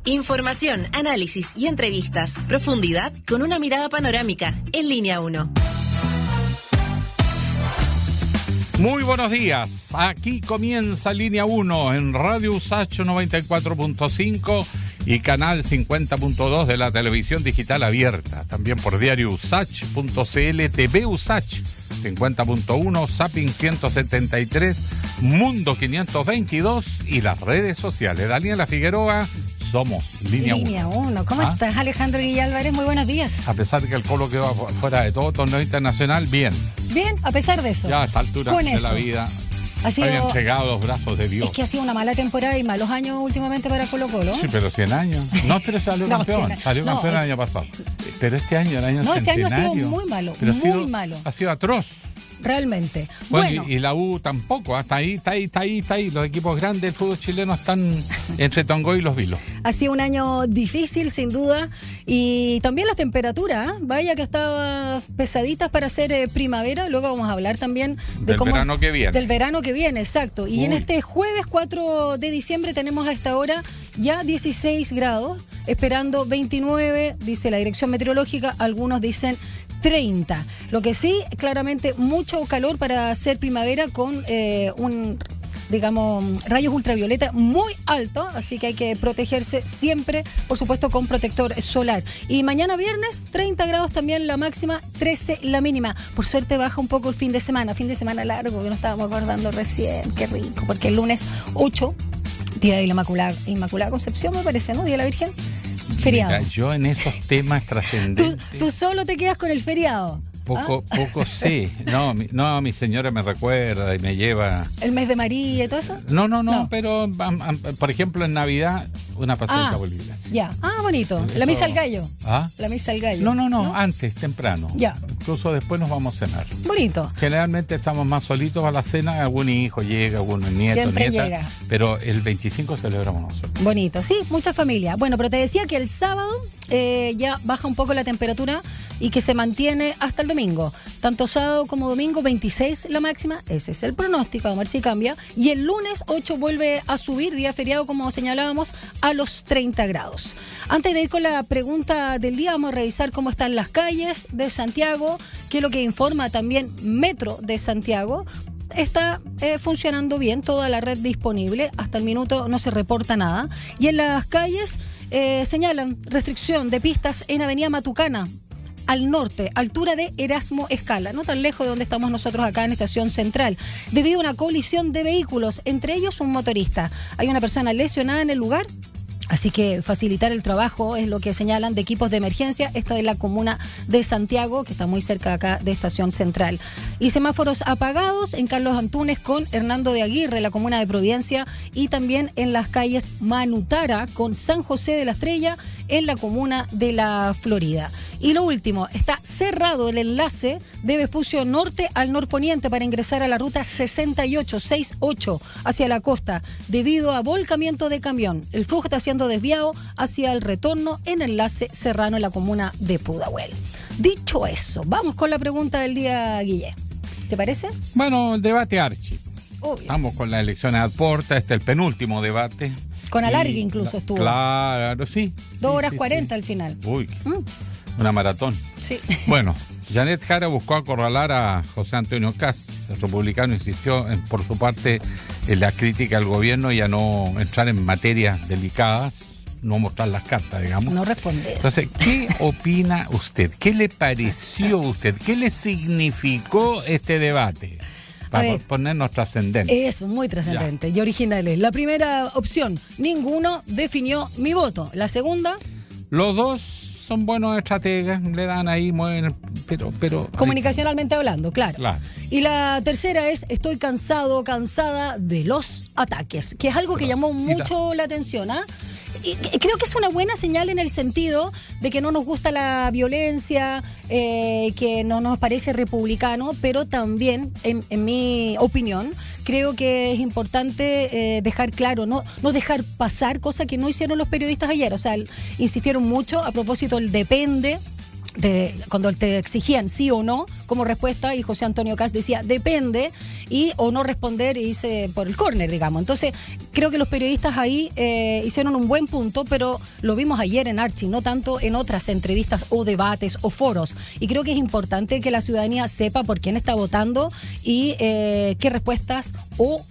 Información, análisis y entrevistas. Profundidad con una mirada panorámica. En Línea 1. Muy buenos días. Aquí comienza Línea 1 en Radio USACH 94.5 y canal 50.2 de la televisión digital abierta. También por diario usach.cl, TV USACH 50.1, Zapping 173, Mundo 522 y las redes sociales. Daniela Figueroa, somos Línea 1. Línea 1. ¿Cómo estás, Alejandro Guillén Álvarez? Muy buenos días. A pesar de que el Colo quedó fuera de todo torneo internacional, bien. Bien, a pesar de eso. Ya a esta altura Con de eso. la vida, Ha sido, había entregado los brazos de Dios. es que ha sido una mala temporada y malos años últimamente para Colo-Colo. Sí, pero 100 años. No, pero salió No, campeón. 100 Salió no, campeón el año pasado. Pero este año, el año No, este centenario. año ha sido muy malo, pero muy malo. Ha sido atroz. Realmente. Bueno, y la U tampoco. Hasta ahí, está ahí. Los equipos grandes del fútbol chileno están entre Tongoy y los Vilos. Ha sido un año difícil, sin duda. Y también las temperaturas, vaya que estaban pesaditas para hacer primavera. Luego vamos a hablar también de Del verano que viene. Del verano que viene, exacto. Y en este jueves 4 de diciembre tenemos a esta hora ya 16 grados, esperando 29, dice la dirección meteorológica. Algunos dicen 30. Lo que sí, claramente mucho calor para hacer primavera con rayos ultravioleta muy altos, así que hay que protegerse siempre, por supuesto, con protector solar. Y mañana viernes, 30 grados también la máxima, 13 la mínima. Por suerte baja un poco el fin de semana largo, que nos estábamos acordando recién, qué rico, porque el lunes 8, día de la Inmaculada Concepción, me parece, ¿no? Día de la Virgen. Feriado. Mira, yo en esos temas trascendentes. Tú solo te quedas con el feriado. Poco sé. No, mi señora me recuerda y me lleva. ¿El mes de María y todo eso? No, pero por ejemplo en Navidad una pasadita bolivia. Sí. Ya. Bonito. La misa al gallo. La misa al gallo. No, antes, temprano. Ya. Incluso después nos vamos a cenar. Bonito. Generalmente estamos más solitos a la cena, algún hijo llega, algún nieto, siempre nieta. Llega. Pero el 25 celebramos nosotros. Bonito, sí, mucha familia. Bueno, pero te decía que el sábado ya baja un poco la temperatura y que se mantiene hasta el domingo. Tanto sábado como domingo, 26 la máxima. Ese es el pronóstico, vamos a ver si cambia. Y el lunes 8 vuelve a subir, día feriado, como señalábamos, a los 30 grados. Antes de ir con la pregunta del día, vamos a revisar cómo están las calles de Santiago, que es lo que informa también Metro de Santiago. Está funcionando bien, toda la red disponible. Hasta el minuto no se reporta nada. Y en las calles señalan restricción de pistas en Avenida Matucana, al norte, altura de Erasmo Escala, no tan lejos de donde estamos nosotros acá en Estación Central, debido a una colisión de vehículos, entre ellos un motorista. Hay una persona lesionada en el lugar. Así que facilitar el trabajo es lo que señalan de equipos de emergencia. Esto es la comuna de Santiago, que está muy cerca acá de Estación Central. Y semáforos apagados en Carlos Antunes con Hernando de Aguirre, la comuna de Providencia, y también en las calles Manutara con San José de la Estrella en la comuna de La Florida. Y lo último, está cerrado el enlace de Vespucio Norte al norponiente para ingresar a la ruta 6868 hacia la costa debido a volcamiento de camión. El flujo está siendo desviado hacia el retorno en enlace serrano en la comuna de Pudahuel. Dicho eso, vamos con la pregunta del día, Guille. ¿Te parece? Bueno, el debate Archi. Obvio. Estamos con las elecciones a puerta, este es el penúltimo debate. Con alargue incluso estuvo. Claro, sí. 2 horas 40 al final. Uy, una maratón. Sí. Bueno, Janet Jara buscó acorralar a José Antonio Kast. El republicano insistió, por su parte, en la crítica al gobierno y a no entrar en materias delicadas, no mostrar las cartas, digamos. No responder. Entonces, ¿qué opina usted? ¿Qué le pareció a usted? ¿Qué le significó este debate? Para ponernos trascendentes. Eso, muy trascendente y originales. La primera opción, ninguno definió mi voto. La segunda, los dos son buenos estrategas, le dan ahí, mueven, pero comunicacionalmente hablando, claro. Y la tercera es, estoy cansada de los ataques, que es algo que llamó mucho la atención, ¿ah? Y creo que es una buena señal en el sentido de que no nos gusta la violencia, que no nos parece republicano, pero también, en mi opinión, creo que es importante dejar claro, no dejar pasar, cosa que no hicieron los periodistas ayer. O sea, insistieron mucho a propósito del depende cuando te exigían sí o no como respuesta, y José Antonio Kast decía depende, y o no responder y irse por el córner, digamos. Entonces creo que los periodistas ahí hicieron un buen punto, pero lo vimos ayer en Archie, no tanto en otras entrevistas o debates o foros, y creo que es importante que la ciudadanía sepa por quién está votando y qué respuestas o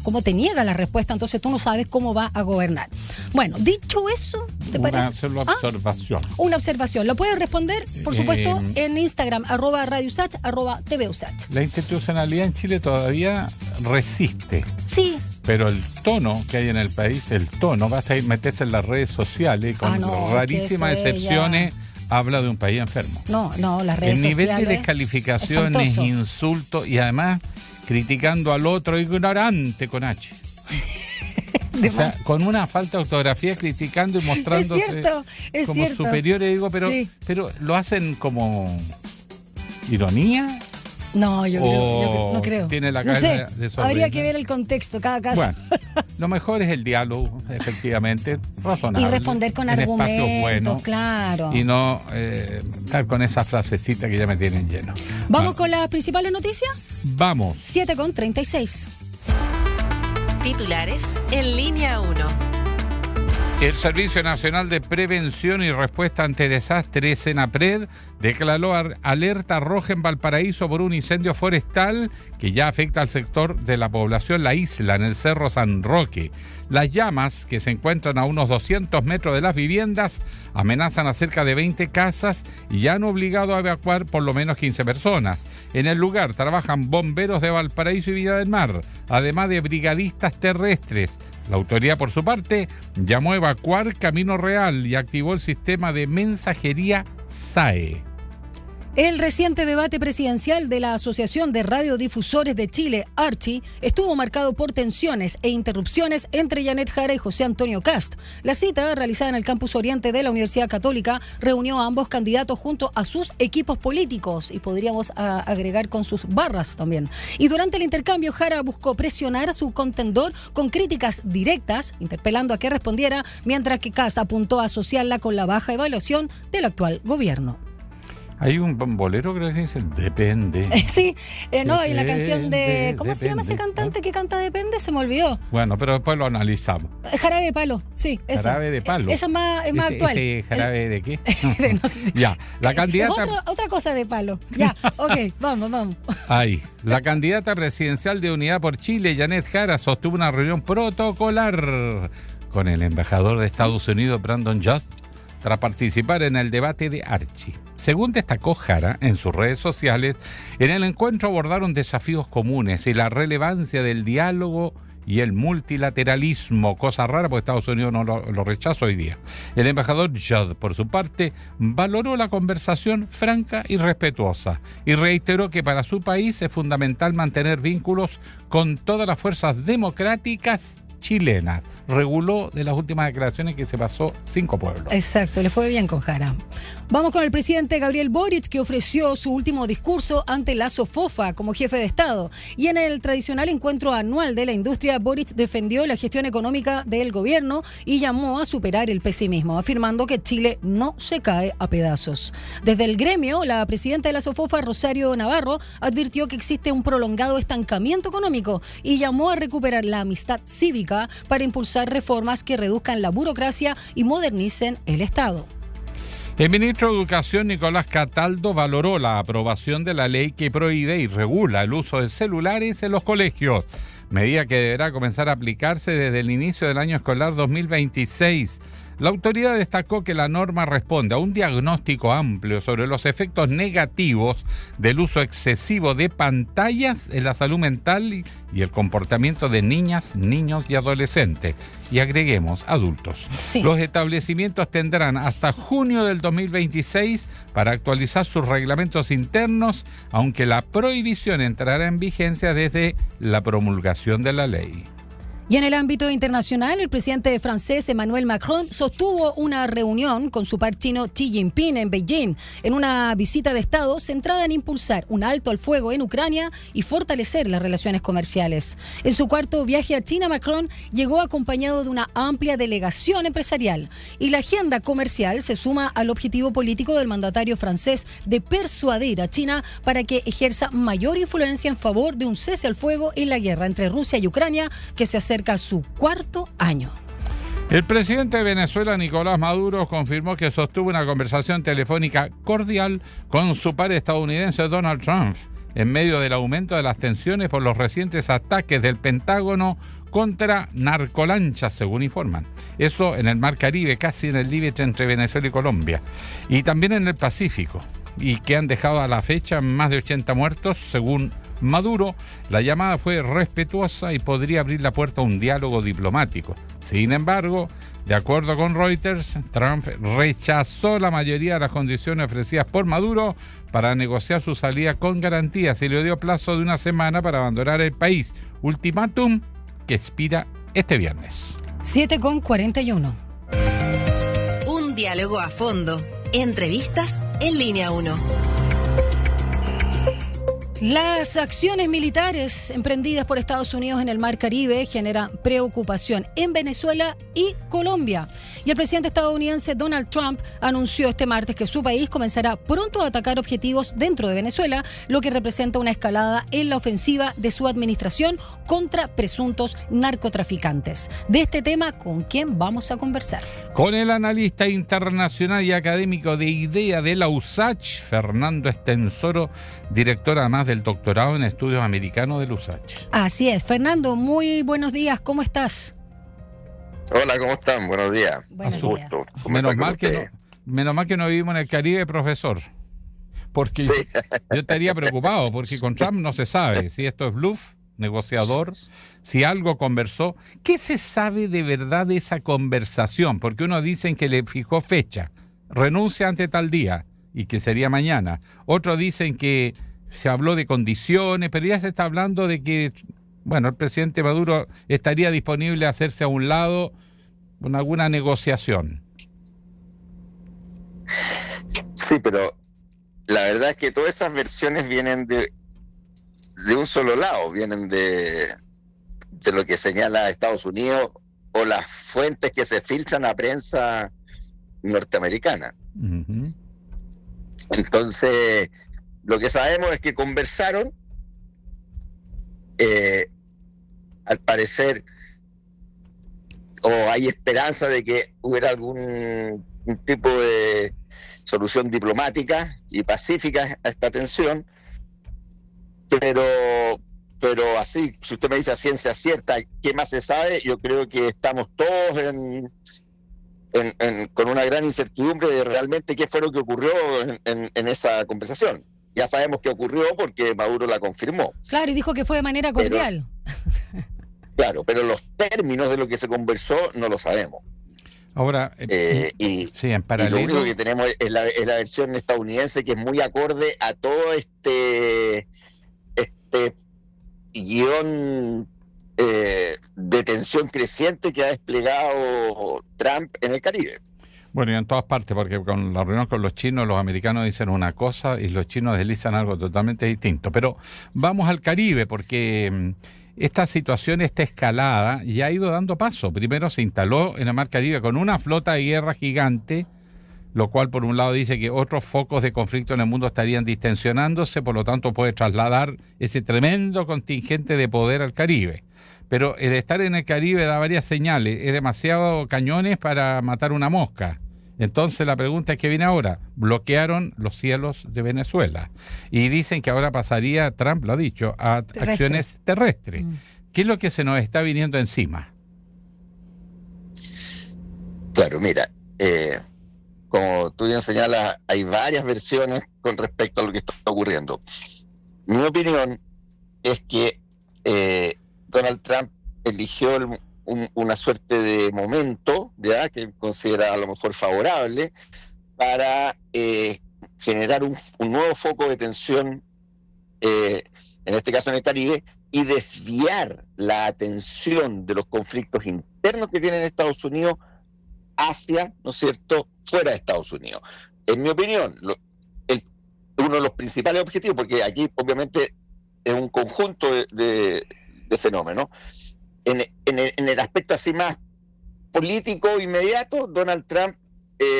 cómo te niega la respuesta, entonces tú no sabes cómo va a gobernar. Bueno, dicho eso, ¿te parece? Una observación. Una observación. Lo puedes responder, por supuesto, en Instagram, @RadioUsach, @TVUsach. La institucionalidad en Chile todavía resiste. Sí. Pero el tono que hay en el país, basta meterse en las redes sociales con rarísimas excepciones. Habla de un país enfermo. No, las redes sociales. El nivel de descalificaciones, insultos y además criticando al otro ignorante con H. O sea, con una falta de ortografía, criticando y mostrándose como superiores, digo, pero lo hacen como ironía. No, yo no creo. Tiene la cara de su habría que ver el contexto, cada caso. Bueno, lo mejor es el diálogo, efectivamente, razonable. Y responder con argumentos, buenos, claro. Y no estar con esa frasecita que ya me tienen lleno. ¿Vamos con las principales noticias? Vamos. 7:36. Titulares en línea 1. El Servicio Nacional de Prevención y Respuesta ante Desastres, SENAPRED, declaró alerta roja en Valparaíso por un incendio forestal que ya afecta al sector de la población La Isla, en el Cerro San Roque. Las llamas, que se encuentran a unos 200 metros de las viviendas, amenazan a cerca de 20 casas y ya han obligado a evacuar por lo menos 15 personas. En el lugar trabajan bomberos de Valparaíso y Viña del Mar, además de brigadistas terrestres. La autoridad, por su parte, llamó a evacuar Camino Real y activó el sistema de mensajería SAE. El reciente debate presidencial de la Asociación de Radiodifusores de Chile, Archi, estuvo marcado por tensiones e interrupciones entre Janet Jara y José Antonio Kast. La cita, realizada en el campus oriente de la Universidad Católica, reunió a ambos candidatos junto a sus equipos políticos, y podríamos agregar con sus barras también. Y durante el intercambio, Jara buscó presionar a su contendor con críticas directas, interpelando a que respondiera, mientras que Kast apuntó a asociarla con la baja evaluación del actual gobierno. Hay un bolero que dice depende. Sí, no, y la canción de... ¿Cómo se llama ese cantante que canta Depende? Se me olvidó. Bueno, pero después lo analizamos. Jarabe de Palo, sí, esa. Jarabe de Palo. Esa es más actual. ¿Jarabe de qué? Ya, la candidata... Otra cosa de palo. Ya, ok, vamos. Ahí, la candidata presidencial de Unidad por Chile, Janet Jara, sostuvo una reunión protocolar con el embajador de Estados Unidos, Brandon Judd, tras participar en el debate de Archi. Según destacó Jara en sus redes sociales, en el encuentro abordaron desafíos comunes y la relevancia del diálogo y el multilateralismo, cosa rara porque Estados Unidos no lo rechaza hoy día. El embajador Judd, por su parte, valoró la conversación franca y respetuosa y reiteró que para su país es fundamental mantener vínculos con todas las fuerzas democráticas chilenas. Reguló de las últimas declaraciones que se pasó 5 pueblos. Exacto, le fue bien con Jara. Vamos con el presidente Gabriel Boric, que ofreció su último discurso ante la SOFOFA como jefe de Estado. Y en el tradicional encuentro anual de la industria, Boric defendió la gestión económica del gobierno y llamó a superar el pesimismo, afirmando que Chile no se cae a pedazos. Desde el gremio, la presidenta de la SOFOFA, Rosario Navarro, advirtió que existe un prolongado estancamiento económico y llamó a recuperar la amistad cívica para impulsar reformas que reduzcan la burocracia y modernicen el Estado. El ministro de Educación, Nicolás Cataldo, valoró la aprobación de la ley que prohíbe y regula el uso de celulares en los colegios, medida que deberá comenzar a aplicarse desde el inicio del año escolar 2026. La autoridad destacó que la norma responde a un diagnóstico amplio sobre los efectos negativos del uso excesivo de pantallas en la salud mental y el comportamiento de niñas, niños y adolescentes. Y agreguemos, adultos. Sí. Los establecimientos tendrán hasta junio del 2026 para actualizar sus reglamentos internos, aunque la prohibición entrará en vigencia desde la promulgación de la ley. Y en el ámbito internacional, el presidente francés Emmanuel Macron sostuvo una reunión con su par chino Xi Jinping en Beijing, en una visita de Estado centrada en impulsar un alto al fuego en Ucrania y fortalecer las relaciones comerciales. En su cuarto viaje a China, Macron llegó acompañado de una amplia delegación empresarial. Y la agenda comercial se suma al objetivo político del mandatario francés de persuadir a China para que ejerza mayor influencia en favor de un cese al fuego en la guerra entre Rusia y Ucrania, que se acerca a su cuarto año. El presidente de Venezuela, Nicolás Maduro, confirmó que sostuvo una conversación telefónica cordial con su par estadounidense Donald Trump en medio del aumento de las tensiones por los recientes ataques del Pentágono contra narcolanchas, según informan. Eso en el Mar Caribe, casi en el límite entre Venezuela y Colombia. Y también en el Pacífico, y que han dejado a la fecha más de 80 muertos, según Maduro. La llamada fue respetuosa y podría abrir la puerta a un diálogo diplomático. Sin embargo, de acuerdo con Reuters, Trump rechazó la mayoría de las condiciones ofrecidas por Maduro para negociar su salida con garantías y le dio plazo de una semana para abandonar el país. Ultimátum que expira este viernes. 7:41. Un diálogo a fondo. Entrevistas en Línea 1. Las acciones militares emprendidas por Estados Unidos en el Mar Caribe generan preocupación en Venezuela y Colombia. Y el presidente estadounidense Donald Trump anunció este martes que su país comenzará pronto a atacar objetivos dentro de Venezuela, lo que representa una escalada en la ofensiva de su administración contra presuntos narcotraficantes. De este tema, ¿con quién vamos a conversar? Con el analista internacional y académico de IDEA de la USACH, Fernando Estensoro, director además del doctorado en estudios americanos de la USACH. Así es. Fernando, muy buenos días. ¿Cómo estás? Hola, ¿cómo están? Buenos días. Buenos Un días. gusto. Menos mal que no vivimos en el Caribe, profesor. Porque Sí. yo estaría preocupado, porque con Trump no se sabe si esto es bluff, negociador, si algo conversó. ¿Qué se sabe de verdad de esa conversación? Porque uno dicen que le fijó fecha, renuncia ante tal día y que sería mañana. Otros dicen que se habló de condiciones, pero ya se está hablando de que, bueno, el presidente Maduro estaría disponible a hacerse a un lado con alguna negociación. Sí, pero la verdad es que todas esas versiones vienen de un solo lado, vienen de lo que señala Estados Unidos o las fuentes que se filtran a prensa norteamericana. Uh-huh. Entonces, lo que sabemos es que conversaron, al parecer, o hay esperanza de que hubiera algún tipo de solución diplomática y pacífica a esta tensión, pero así, si usted me dice a ciencia cierta, ¿qué más se sabe? Yo creo que estamos todos con una gran incertidumbre de realmente qué fue lo que ocurrió en esa conversación. Ya sabemos qué ocurrió porque Maduro la confirmó. Claro, y dijo que fue de manera cordial. Pero los términos de lo que se conversó no lo sabemos. Ahora, sí, en paralelo. Y lo único que tenemos es la versión estadounidense, que es muy acorde a todo este guión de tensión creciente que ha desplegado Trump en el Caribe. Bueno, y en todas partes, porque con la reunión con los chinos, los americanos dicen una cosa y los chinos deslizan algo totalmente distinto. Pero vamos al Caribe, porque esta situación, esta escalada, ya ha ido dando paso. Primero se instaló en el Mar Caribe con una flota de guerra gigante, lo cual por un lado dice que otros focos de conflicto en el mundo estarían distensionándose, por lo tanto puede trasladar ese tremendo contingente de poder al Caribe. Pero el estar en el Caribe da varias señales, es demasiado cañones para matar una mosca. Entonces la pregunta es que viene ahora, bloquearon los cielos de Venezuela y dicen que ahora pasaría, Trump lo ha dicho, a acciones terrestres. ¿Qué es lo que se nos está viniendo encima? Claro, mira, como tú bien señalas, hay varias versiones con respecto a lo que está ocurriendo. Mi opinión es que Donald Trump eligió una suerte de momento, ¿ya?, que considera a lo mejor favorable para generar un nuevo foco de tensión, en este caso en el Caribe, y desviar la atención de los conflictos internos que tiene Estados Unidos hacia, ¿no es cierto?, fuera de Estados Unidos. En mi opinión, uno de los principales objetivos, porque aquí obviamente es un conjunto de fenómenos, en el aspecto así más político inmediato, Donald Trump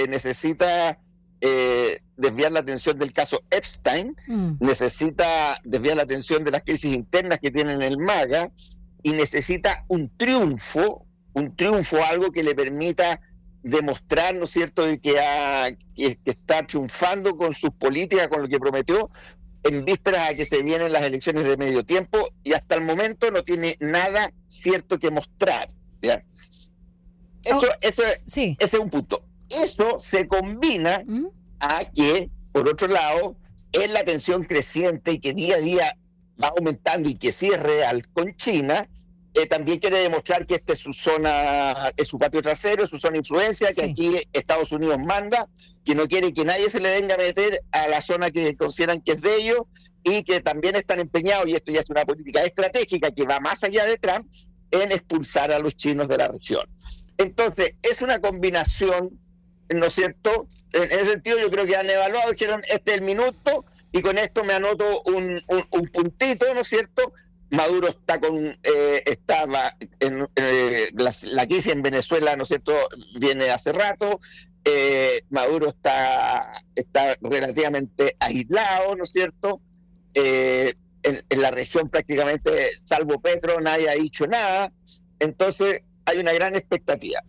necesita desviar la atención del caso Epstein, necesita desviar la atención de las crisis internas que tiene en el MAGA, y necesita un triunfo, algo que le permita demostrar, ¿no es cierto?, de que está triunfando con sus políticas, con lo que prometió, en vísperas a que se vienen las elecciones de medio tiempo, y hasta el momento no tiene nada cierto que mostrar, ¿ya? Ese es un punto. Eso se combina a que, por otro lado, es la tensión creciente y que día a día va aumentando y que sí es real con China. También quiere demostrar que esta es su zona, es su patio trasero, es su zona de influencia, que aquí Estados Unidos manda, que no quiere que nadie se le venga a meter a la zona que consideran que es de ellos, y que también están empeñados, y esto ya es una política estratégica que va más allá de Trump, en expulsar a los chinos de la región. Entonces, es una combinación, ¿no es cierto? En ese sentido, yo creo que han evaluado, dijeron, este es el minuto, y con esto me anoto un puntito, ¿no es cierto? Maduro estaba en la crisis en Venezuela, ¿no es cierto?, viene hace rato. Maduro está relativamente aislado, ¿no es cierto? En la región prácticamente, salvo Petro, nadie ha dicho nada. Entonces hay una gran expectativa.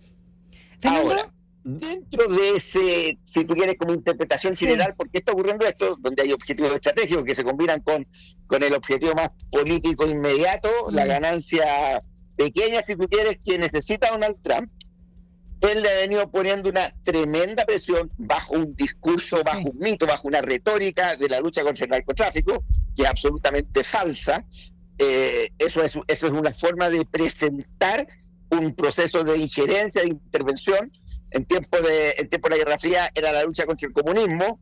¿Fernando? Ahora, dentro de ese, si tú quieres, como interpretación general, ¿por qué está ocurriendo esto? Donde hay objetivos estratégicos que se combinan con el objetivo más político inmediato, la ganancia pequeña, si tú quieres, que necesita Donald Trump. Él le ha venido poniendo una tremenda presión bajo un discurso, bajo un mito, bajo una retórica de la lucha contra el narcotráfico, que es absolutamente falsa. Eso es una forma de presentar un proceso de injerencia, de intervención. En tiempo de la Guerra Fría era la lucha contra el comunismo.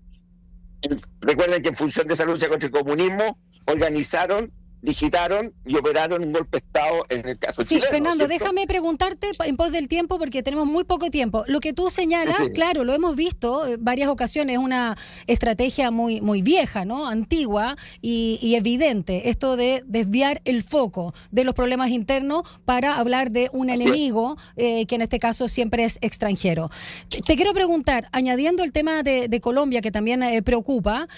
Recuerden que en función de esa lucha contra el comunismo organizaron, digitaron y operaron un golpe de Estado en el caso chileno. Sí, Fernando, ¿cierto? déjame preguntarte en pos del tiempo, porque tenemos muy poco tiempo. Lo que tú señalas, claro, lo hemos visto en varias ocasiones, es una estrategia muy, muy vieja, ¿no? Antigua y evidente, esto de desviar el foco de los problemas internos para hablar de un enemigo que en este caso siempre es extranjero. Te quiero preguntar, añadiendo el tema de Colombia, que también preocupa,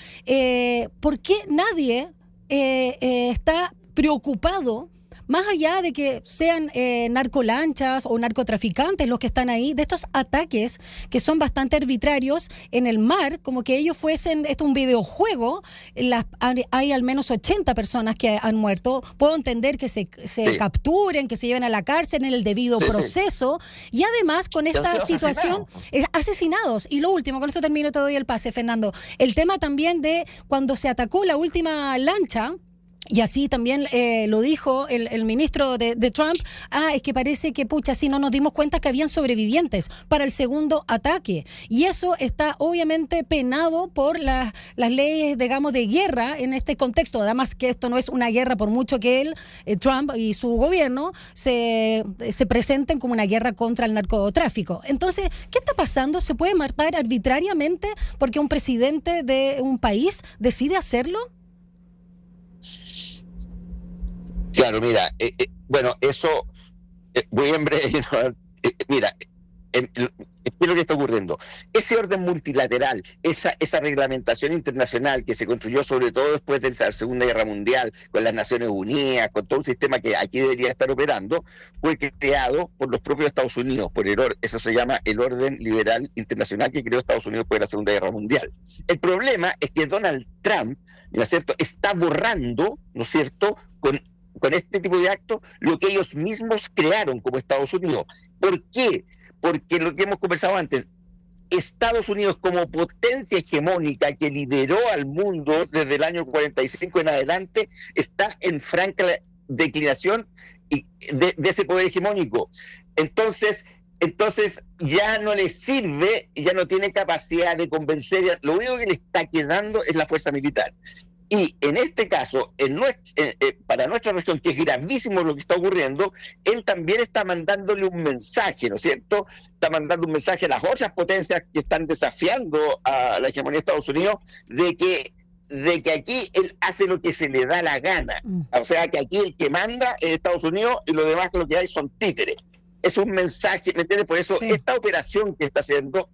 ¿por qué nadie está preocupado, más allá de que sean narcolanchas o narcotraficantes los que están ahí, de estos ataques que son bastante arbitrarios en el mar, como que ellos fuesen, esto es un videojuego? Hay al menos 80 personas que han muerto. Puedo entender que se capturen, que se lleven a la cárcel en el debido proceso, y además con esta situación, asesinados. Y lo último, con esto termino y te doy el pase, Fernando, el tema también de cuando se atacó la última lancha. Y así también lo dijo el ministro de Trump, es que parece que, sí, no nos dimos cuenta que habían sobrevivientes para el segundo ataque. Y eso está obviamente penado por las leyes, digamos, de guerra en este contexto. Además que esto no es una guerra, por mucho que Trump y su gobierno se presenten como una guerra contra el narcotráfico. Entonces, ¿qué está pasando? ¿Se puede matar arbitrariamente porque un presidente de un país decide hacerlo? Claro, mira, bueno, eso, muy en breve, mira, ¿qué es lo que está ocurriendo? Ese orden multilateral, esa reglamentación internacional que se construyó sobre todo después de la Segunda Guerra Mundial, con las Naciones Unidas, con todo un sistema que aquí debería estar operando, fue creado por los propios Estados Unidos, eso se llama el orden liberal internacional que creó Estados Unidos después de la Segunda Guerra Mundial. El problema es que Donald Trump, ¿no es cierto?, está borrando, ¿no es cierto?, con este tipo de actos, lo que ellos mismos crearon como Estados Unidos. ¿Por qué? Porque lo que hemos conversado antes, Estados Unidos como potencia hegemónica que lideró al mundo desde el año 45 en adelante, está en franca declinación de ese poder hegemónico. Entonces ya no le sirve, ya no tiene capacidad de convencer, lo único que le está quedando es la fuerza militar. Y en este caso, para nuestra región, que es gravísimo lo que está ocurriendo, él también está mandándole un mensaje, ¿no es cierto? Está mandando un mensaje a las otras potencias que están desafiando a la hegemonía de Estados Unidos de que aquí él hace lo que se le da la gana. O sea, que aquí el que manda es Estados Unidos y lo demás lo que hay son títeres. Es un mensaje, ¿me entiendes? Por eso esta operación que está haciendo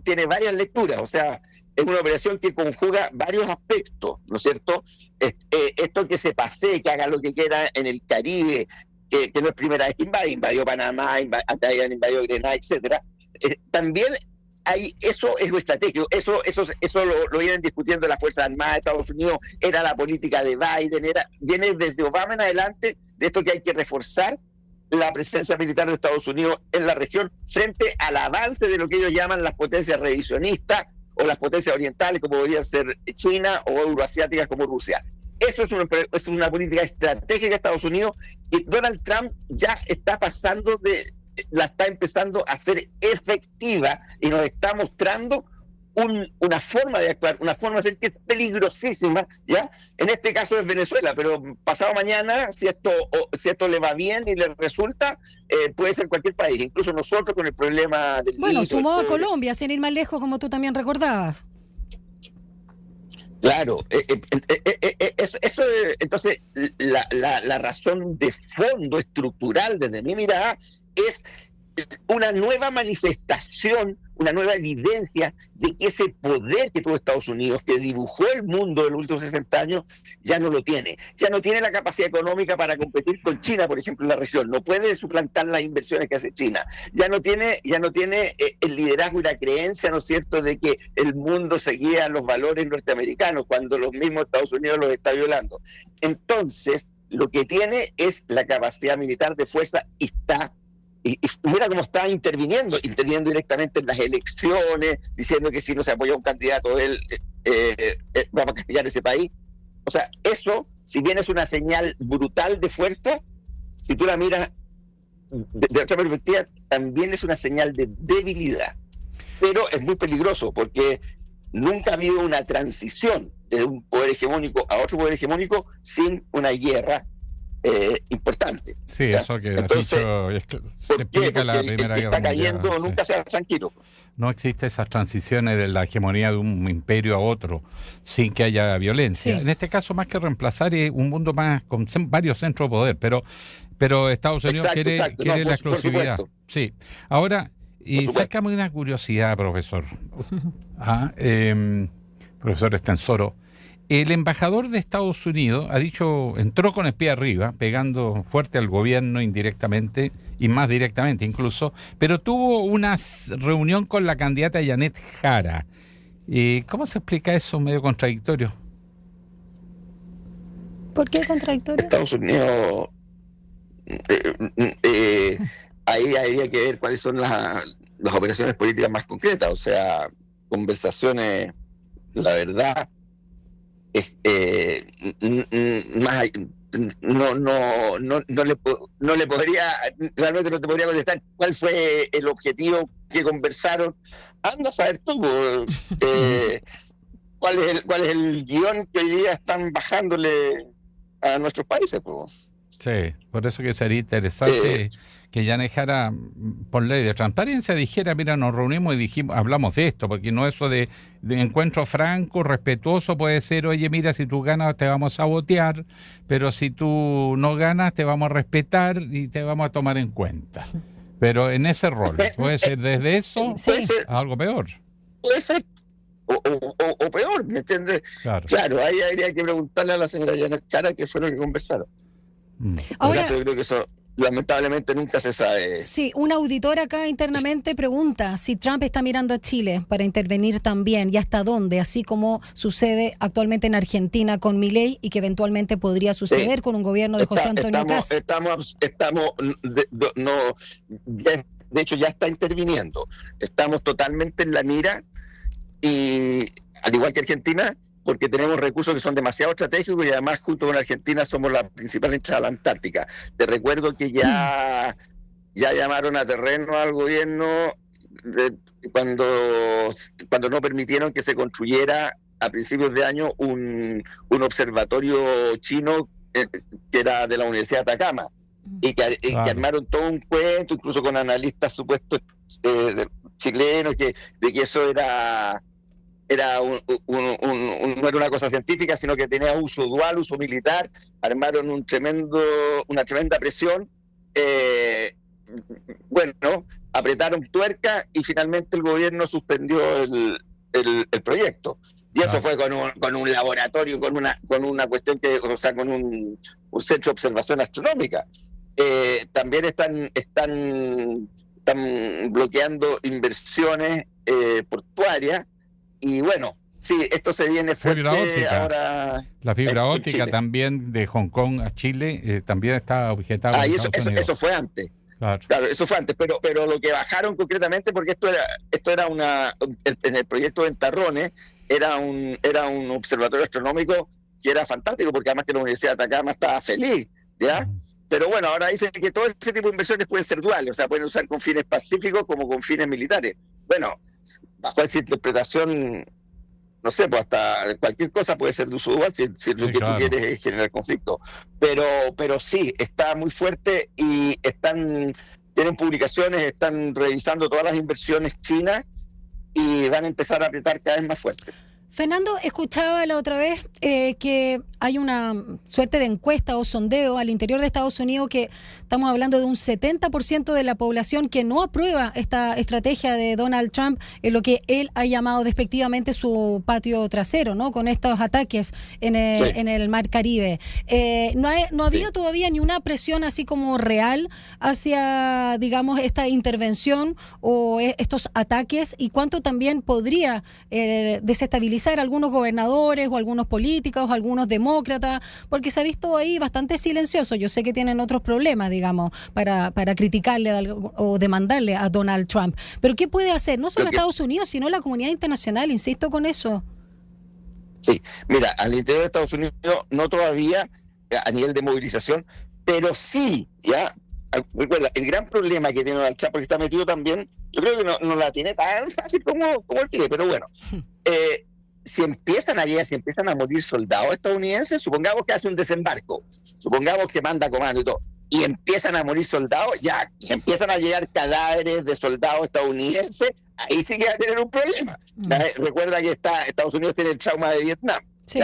tiene varias lecturas, o sea, es una operación que conjuga varios aspectos, ¿no es cierto? Esto que se pasee, que haga lo que quiera en el Caribe, que no es primera vez que invadió Panamá, antes habían invadido Grenada, etcétera. También eso es lo estratégico, eso lo vienen discutiendo las Fuerzas Armadas de Estados Unidos, era la política de Biden, viene desde Obama en adelante de esto que hay que reforzar la presencia militar de Estados Unidos en la región frente al avance de lo que ellos llaman las potencias revisionistas o las potencias orientales, como podrían ser China, o euroasiáticas como Rusia. Eso es una política estratégica de Estados Unidos, y Donald Trump ya está la está empezando a hacer efectiva y nos está mostrando una forma de actuar, una forma de hacer que es peligrosísima, ¿ya? En este caso es Venezuela, pero pasado mañana, si esto le va bien y le resulta, puede ser cualquier país, incluso nosotros con el problema del Bueno, sumó a Colombia, sin ir más lejos, como tú también recordabas. Claro, eso, entonces la razón de fondo estructural desde mi mirada es una nueva manifestación, una nueva evidencia de que ese poder que tuvo Estados Unidos, que dibujó el mundo de los últimos 60 años, ya no lo tiene. Ya no tiene la capacidad económica para competir con China, por ejemplo, en la región. No puede suplantar las inversiones que hace China. Ya no tiene el liderazgo y la creencia, ¿no es cierto?, de que el mundo seguía los valores norteamericanos cuando los mismos Estados Unidos los está violando. Entonces, lo que tiene es la capacidad militar de fuerza y mira cómo está interviniendo directamente en las elecciones, diciendo que si no se apoya a un candidato, él vamos a castigar ese país. O sea, eso, si bien es una señal brutal de fuerza, si tú la miras de otra perspectiva, también es una señal de debilidad. Pero es muy peligroso, porque nunca ha habido una transición de un poder hegemónico a otro poder hegemónico sin una guerra importante. Sí, ¿ya? Eso que entonces, has dicho se explica la Primera Guerra Mundial. Está cayendo, mundial, nunca se va tranquilo. No existe esas transiciones de la hegemonía de un imperio a otro sin que haya violencia. Sí. En este caso, más que reemplazar, es un mundo más con varios centros de poder, pero Estados Unidos quiere la exclusividad. Sí. Ahora, sácame una curiosidad, profesor. Profesor Estensoro. El embajador de Estados Unidos entró con el pie arriba, pegando fuerte al gobierno indirectamente y más directamente incluso, pero tuvo una reunión con la candidata Janet Jara. ¿Cómo se explica eso medio contradictorio? ¿Por qué contradictorio? Estados Unidos, ahí habría que ver cuáles son las operaciones políticas más concretas, o sea, conversaciones, la verdad. No le podría, realmente no te podría contestar cuál fue el objetivo que conversaron. Anda a saber tú cuál es el guión que hoy día están bajándole a nuestros países. Sí, por eso que sería interesante que Janet Jara, por ley de transparencia, dijera, mira, nos reunimos y hablamos de esto, porque no eso de encuentro franco, respetuoso, puede ser, oye, mira, si tú ganas te vamos a sabotear, pero si tú no ganas te vamos a respetar y te vamos a tomar en cuenta. Pero en ese rol, puede ser desde eso a algo peor. Puede ser, o peor, ¿me entiendes? Claro, ahí habría que preguntarle a la señora Janet Jara qué fue lo que conversaron. Ahora, yo creo que eso lamentablemente nunca se sabe. Sí, un auditor acá internamente pregunta si Trump está mirando a Chile para intervenir también y hasta dónde, así como sucede actualmente en Argentina con Milei y que eventualmente podría suceder con un gobierno de José Antonio Kast. De hecho ya está interviniendo. Estamos totalmente en la mira y al igual que Argentina, porque tenemos recursos que son demasiado estratégicos y además junto con Argentina somos la principal entrada a la Antártica. Te recuerdo que ya llamaron a terreno al gobierno cuando no permitieron que se construyera a principios de año un observatorio chino que era de la Universidad de Atacama, y que armaron todo un cuento, incluso con analistas supuestos chilenos, de que eso no era una cosa científica, sino que tenía uso dual, uso militar. Armaron una tremenda presión. Apretaron tuerca y finalmente el gobierno suspendió el proyecto. Y eso fue con un laboratorio, con una cuestión con un centro de observación astronómica. También están bloqueando inversiones portuarias, y bueno, sí, esto se viene fuerte ahora. La fibra óptica también de Hong Kong a Chile también está objetada. Eso fue antes. Claro, eso fue antes, pero lo que bajaron concretamente, porque esto era en el proyecto de Ventarrones, era un observatorio astronómico que era fantástico, porque además que la Universidad de Atacama estaba feliz, ¿ya? Pero bueno, ahora dicen que todo ese tipo de inversiones pueden ser duales, o sea, pueden usar con fines pacíficos como con fines militares. Bueno, bajo esa interpretación, no sé, pues hasta cualquier cosa puede ser de uso dual si lo que tú quieres es generar conflicto. Pero sí, está muy fuerte y tienen publicaciones, están revisando todas las inversiones chinas y van a empezar a apretar cada vez más fuerte. Fernando, escuchaba la otra vez que hay una suerte de encuesta o sondeo al interior de Estados Unidos, que estamos hablando de un 70% de la población que no aprueba esta estrategia de Donald Trump en lo que él ha llamado despectivamente su patio trasero, ¿no? Con estos ataques en el Mar Caribe. No ha habido todavía ni una presión así como real hacia, digamos, esta intervención o estos ataques, y cuánto también podría desestabilizar a algunos gobernadores o algunos políticos o algunos demócratas, porque se ha visto ahí bastante silencioso. Yo sé que tienen otros problemas, digamos, para criticarle o demandarle a Donald Trump. Pero ¿qué puede hacer? No solo Estados Unidos, sino la comunidad internacional, insisto con eso. Sí, mira, al interior de Estados Unidos no todavía a nivel de movilización, pero sí, ya. Recuerda, el gran problema que tiene Donald Trump, porque está metido también, yo creo que no la tiene tan fácil como él quiere, pero bueno, si empiezan a morir soldados estadounidenses, supongamos que hace un desembarco, supongamos que manda comando y todo, y empiezan a morir soldados, ya empiezan a llegar cadáveres de soldados estadounidenses, ahí sí que va a tener un problema. Recuerda que Estados Unidos tiene el trauma de Vietnam, sí.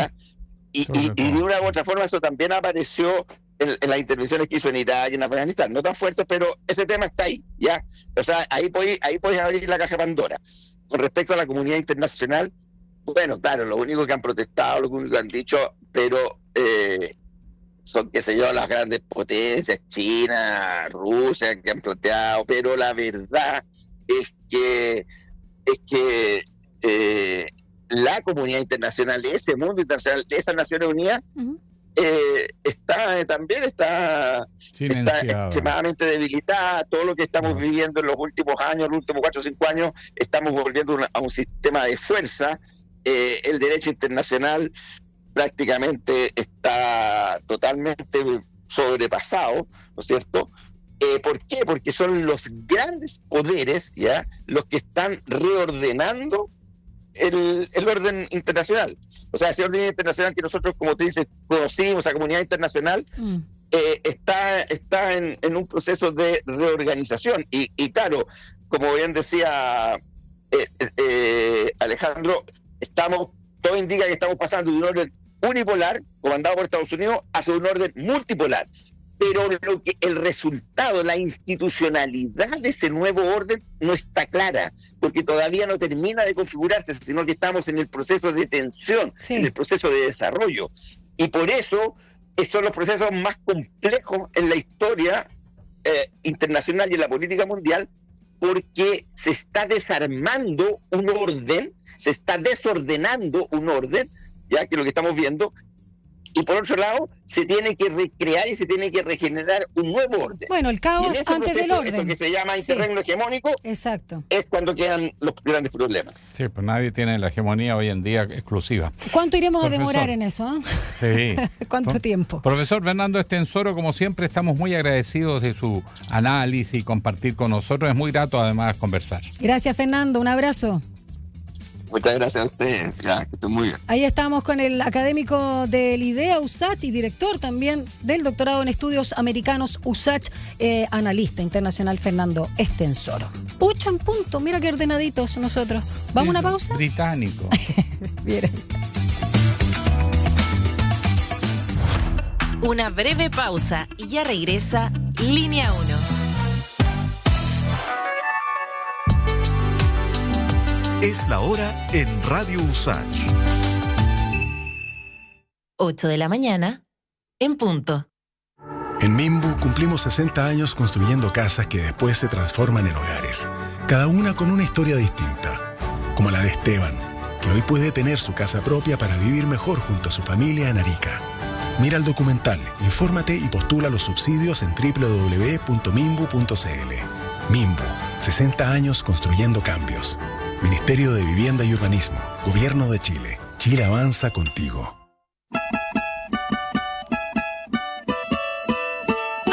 Y de una u otra forma eso también apareció en las intervenciones que hizo en Irak y en Afganistán, no tan fuertes, pero ese tema está ahí, ¿ya? O sea, ahí podéis abrir la caja de Pandora. Con respecto a la comunidad internacional, bueno, claro, lo único que han protestado, lo único que han dicho, pero son, qué sé yo, las grandes potencias, China, Rusia, que han planteado, pero la verdad es que la comunidad internacional, ese mundo internacional, esas Naciones Unidas, está extremadamente debilitada. Todo lo que estamos viviendo en los últimos años, los últimos 4 o 5 años, estamos volviendo a un sistema de fuerza. El derecho internacional prácticamente está totalmente sobrepasado, ¿no es cierto? ¿Por qué? Porque son los grandes poderes, ¿ya?, los que están reordenando el orden internacional. O sea, ese orden internacional que nosotros, como te dices, conocimos, la comunidad internacional, está en un proceso de reorganización. Y claro, como bien decía Alejandro, todo indica que estamos pasando de un orden unipolar, comandado por Estados Unidos, hacia un orden multipolar. Pero el resultado, la institucionalidad de este nuevo orden no está clara, porque todavía no termina de configurarse, sino que estamos en el proceso de tensión, en el proceso de desarrollo. Y por eso son los procesos más complejos en la historia internacional y en la política mundial, porque se está desarmando un orden, se está desordenando un orden, ya que lo que estamos viendo. Y por otro lado, se tiene que recrear y se tiene que regenerar un nuevo orden. Bueno, el caos antes del orden. Eso que se llama interregno hegemónico, exacto, es cuando quedan los grandes problemas. Sí, pues nadie tiene la hegemonía hoy en día exclusiva. ¿Cuánto iremos a demorar en eso? Sí. ¿Cuánto tiempo? Profesor Fernando Estensoro, como siempre, estamos muy agradecidos de su análisis y compartir con nosotros. Es muy grato, además, conversar. Gracias, Fernando. Un abrazo. Muchas gracias a ustedes. Ya, que estén muy bien. Ahí estamos con el académico del IDEA USACH y director también del doctorado en estudios americanos USACH, analista internacional Fernando Estensoro. 8 en punto, mira qué ordenaditos nosotros. ¿Vamos a una pausa? Británico. Miren. Una breve pausa y ya regresa Línea 1. Es la hora en Radio USACH. 8 de la mañana, en punto. En Mimbu cumplimos 60 años construyendo casas que después se transforman en hogares, cada una con una historia distinta, como la de Esteban, que hoy puede tener su casa propia para vivir mejor junto a su familia en Arica. Mira el documental, infórmate y postula los subsidios en www.mimbu.cl. Mimbu, 60 años construyendo cambios. Ministerio de Vivienda y Urbanismo, Gobierno de Chile. Chile avanza contigo.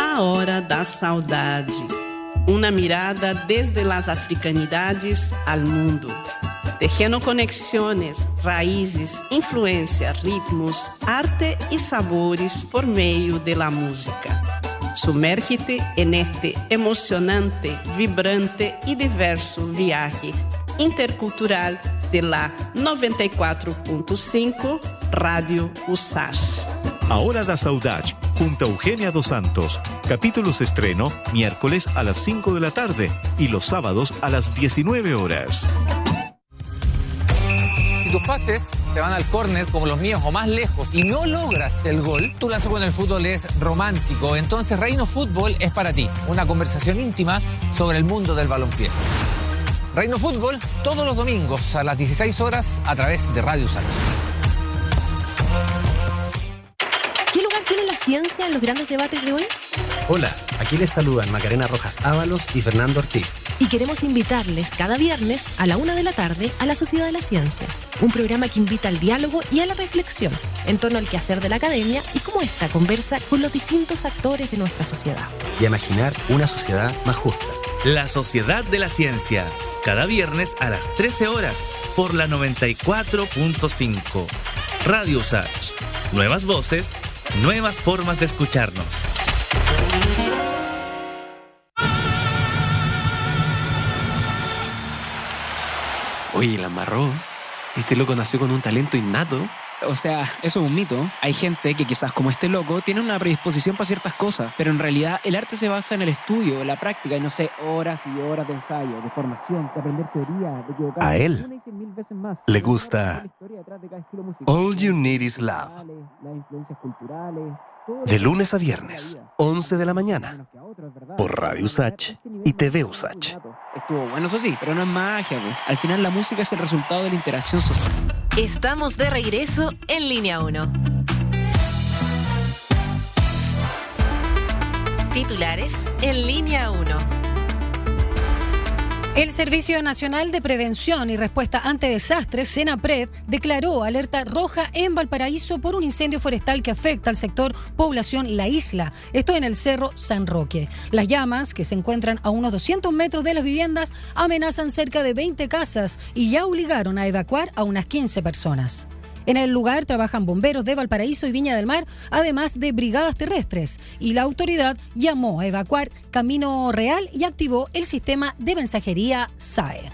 A Hora da Saudade. Uma mirada desde las africanidades al mundo. Tejendo conexiones, raízes, influência, ritmos, arte y sabores por meio de la música. Sumérgete en este emocionante, vibrante y diverso viaje intercultural de la 94.5 Radio USACH. A Hora da Saudade, junto a Eugenia Dos Santos. Capítulos estreno miércoles a las 5 de la tarde y los sábados a las 19 horas. Si tus pases te van al córner como los míos o más lejos y no logras el gol, tu lazo con el fútbol es romántico. Entonces Reino Fútbol es para ti. Una conversación íntima sobre el mundo del balompié. Reino Fútbol todos los domingos a las 16 horas a través de Radio USACH. ¿Qué lugar tiene la ciencia en los grandes debates de hoy? Hola, aquí les saludan Macarena Rojas Ábalos y Fernando Ortiz. Y queremos invitarles cada viernes a la 1 de la tarde a La Sociedad de la Ciencia, un programa que invita al diálogo y a la reflexión en torno al quehacer de la academia y cómo esta conversa con los distintos actores de nuestra sociedad. Y a imaginar una sociedad más justa. La Sociedad de la Ciencia, cada viernes a las 13 horas por la 94.5. Radio USACH. Nuevas voces, nuevas formas de escucharnos. Oye, la embarró. Este loco nació con un talento innato. O sea, eso es un mito. Hay gente que quizás como este loco tiene una predisposición para ciertas cosas, pero en realidad el arte se basa en el estudio, en la práctica, y no sé, horas y horas de ensayo, de formación, de aprender teoría, de equivocar. A él le gusta All You Need Is Love. Las influencias culturales. De lunes a viernes, 11 de la mañana, por Radio USACH y TV USACH. Estuvo bueno, eso sí, pero no es magia, pues. Al final la música es el resultado de la interacción social. Estamos de regreso en Línea 1. Titulares en Línea 1. El Servicio Nacional de Prevención y Respuesta ante Desastres, SENAPRED, declaró alerta roja en Valparaíso por un incendio forestal que afecta al sector población La Isla, esto en el Cerro San Roque. Las llamas, que se encuentran a unos 200 metros de las viviendas, amenazan cerca de 20 casas y ya obligaron a evacuar a unas 15 personas. En el lugar trabajan bomberos de Valparaíso y Viña del Mar, además de brigadas terrestres, y la autoridad llamó a evacuar Camino Real y activó el sistema de mensajería SAE.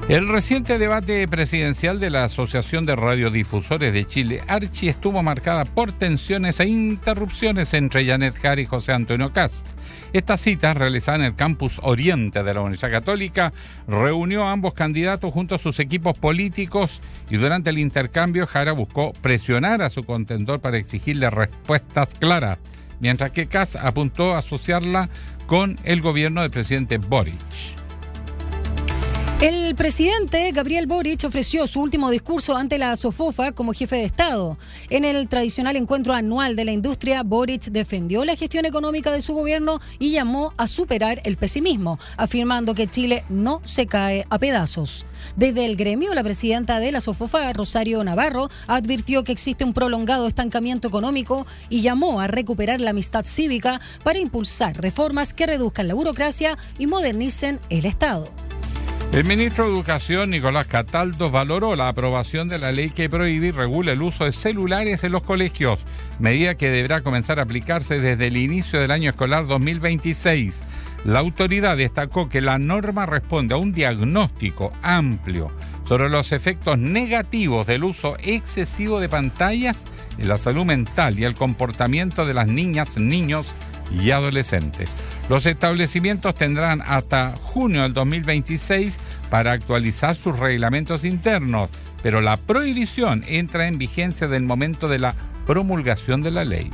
El reciente debate presidencial de la Asociación de Radiodifusores de Chile, ARCHI, estuvo marcada por tensiones e interrupciones entre Janet Jara y José Antonio Kast. Esta cita, realizada en el campus Oriente de la Universidad Católica, reunió a ambos candidatos junto a sus equipos políticos y durante el intercambio Jara buscó presionar a su contendor para exigirle respuestas claras, mientras que Kast apuntó a asociarla con el gobierno del presidente Boric. El presidente Gabriel Boric ofreció su último discurso ante la SOFOFA como jefe de Estado. En el tradicional encuentro anual de la industria, Boric defendió la gestión económica de su gobierno y llamó a superar el pesimismo, afirmando que Chile no se cae a pedazos. Desde el gremio, la presidenta de la SOFOFA, Rosario Navarro, advirtió que existe un prolongado estancamiento económico y llamó a recuperar la amistad cívica para impulsar reformas que reduzcan la burocracia y modernicen el Estado. El ministro de Educación, Nicolás Cataldo, valoró la aprobación de la ley que prohíbe y regula el uso de celulares en los colegios, medida que deberá comenzar a aplicarse desde el inicio del año escolar 2026. La autoridad destacó que la norma responde a un diagnóstico amplio sobre los efectos negativos del uso excesivo de pantallas en la salud mental y el comportamiento de las niñas, niños y adolescentes. Los establecimientos tendrán hasta junio del 2026 para actualizar sus reglamentos internos, pero la prohibición entra en vigencia del momento de la promulgación de la ley.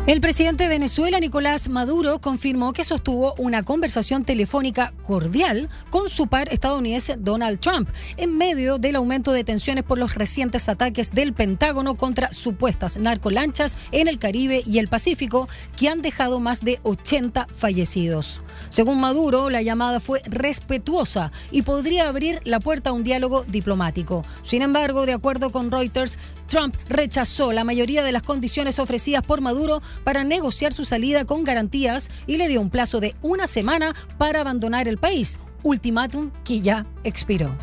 El presidente de Venezuela, Nicolás Maduro, confirmó que sostuvo una conversación telefónica cordial con su par estadounidense Donald Trump, en medio del aumento de tensiones por los recientes ataques del Pentágono contra supuestas narcolanchas en el Caribe y el Pacífico, que han dejado más de 80 fallecidos. Según Maduro, la llamada fue respetuosa y podría abrir la puerta a un diálogo diplomático. Sin embargo, de acuerdo con Reuters, Trump rechazó la mayoría de las condiciones ofrecidas por Maduro para negociar su salida con garantías y le dio un plazo de una semana para abandonar el país, ultimátum que ya expiró.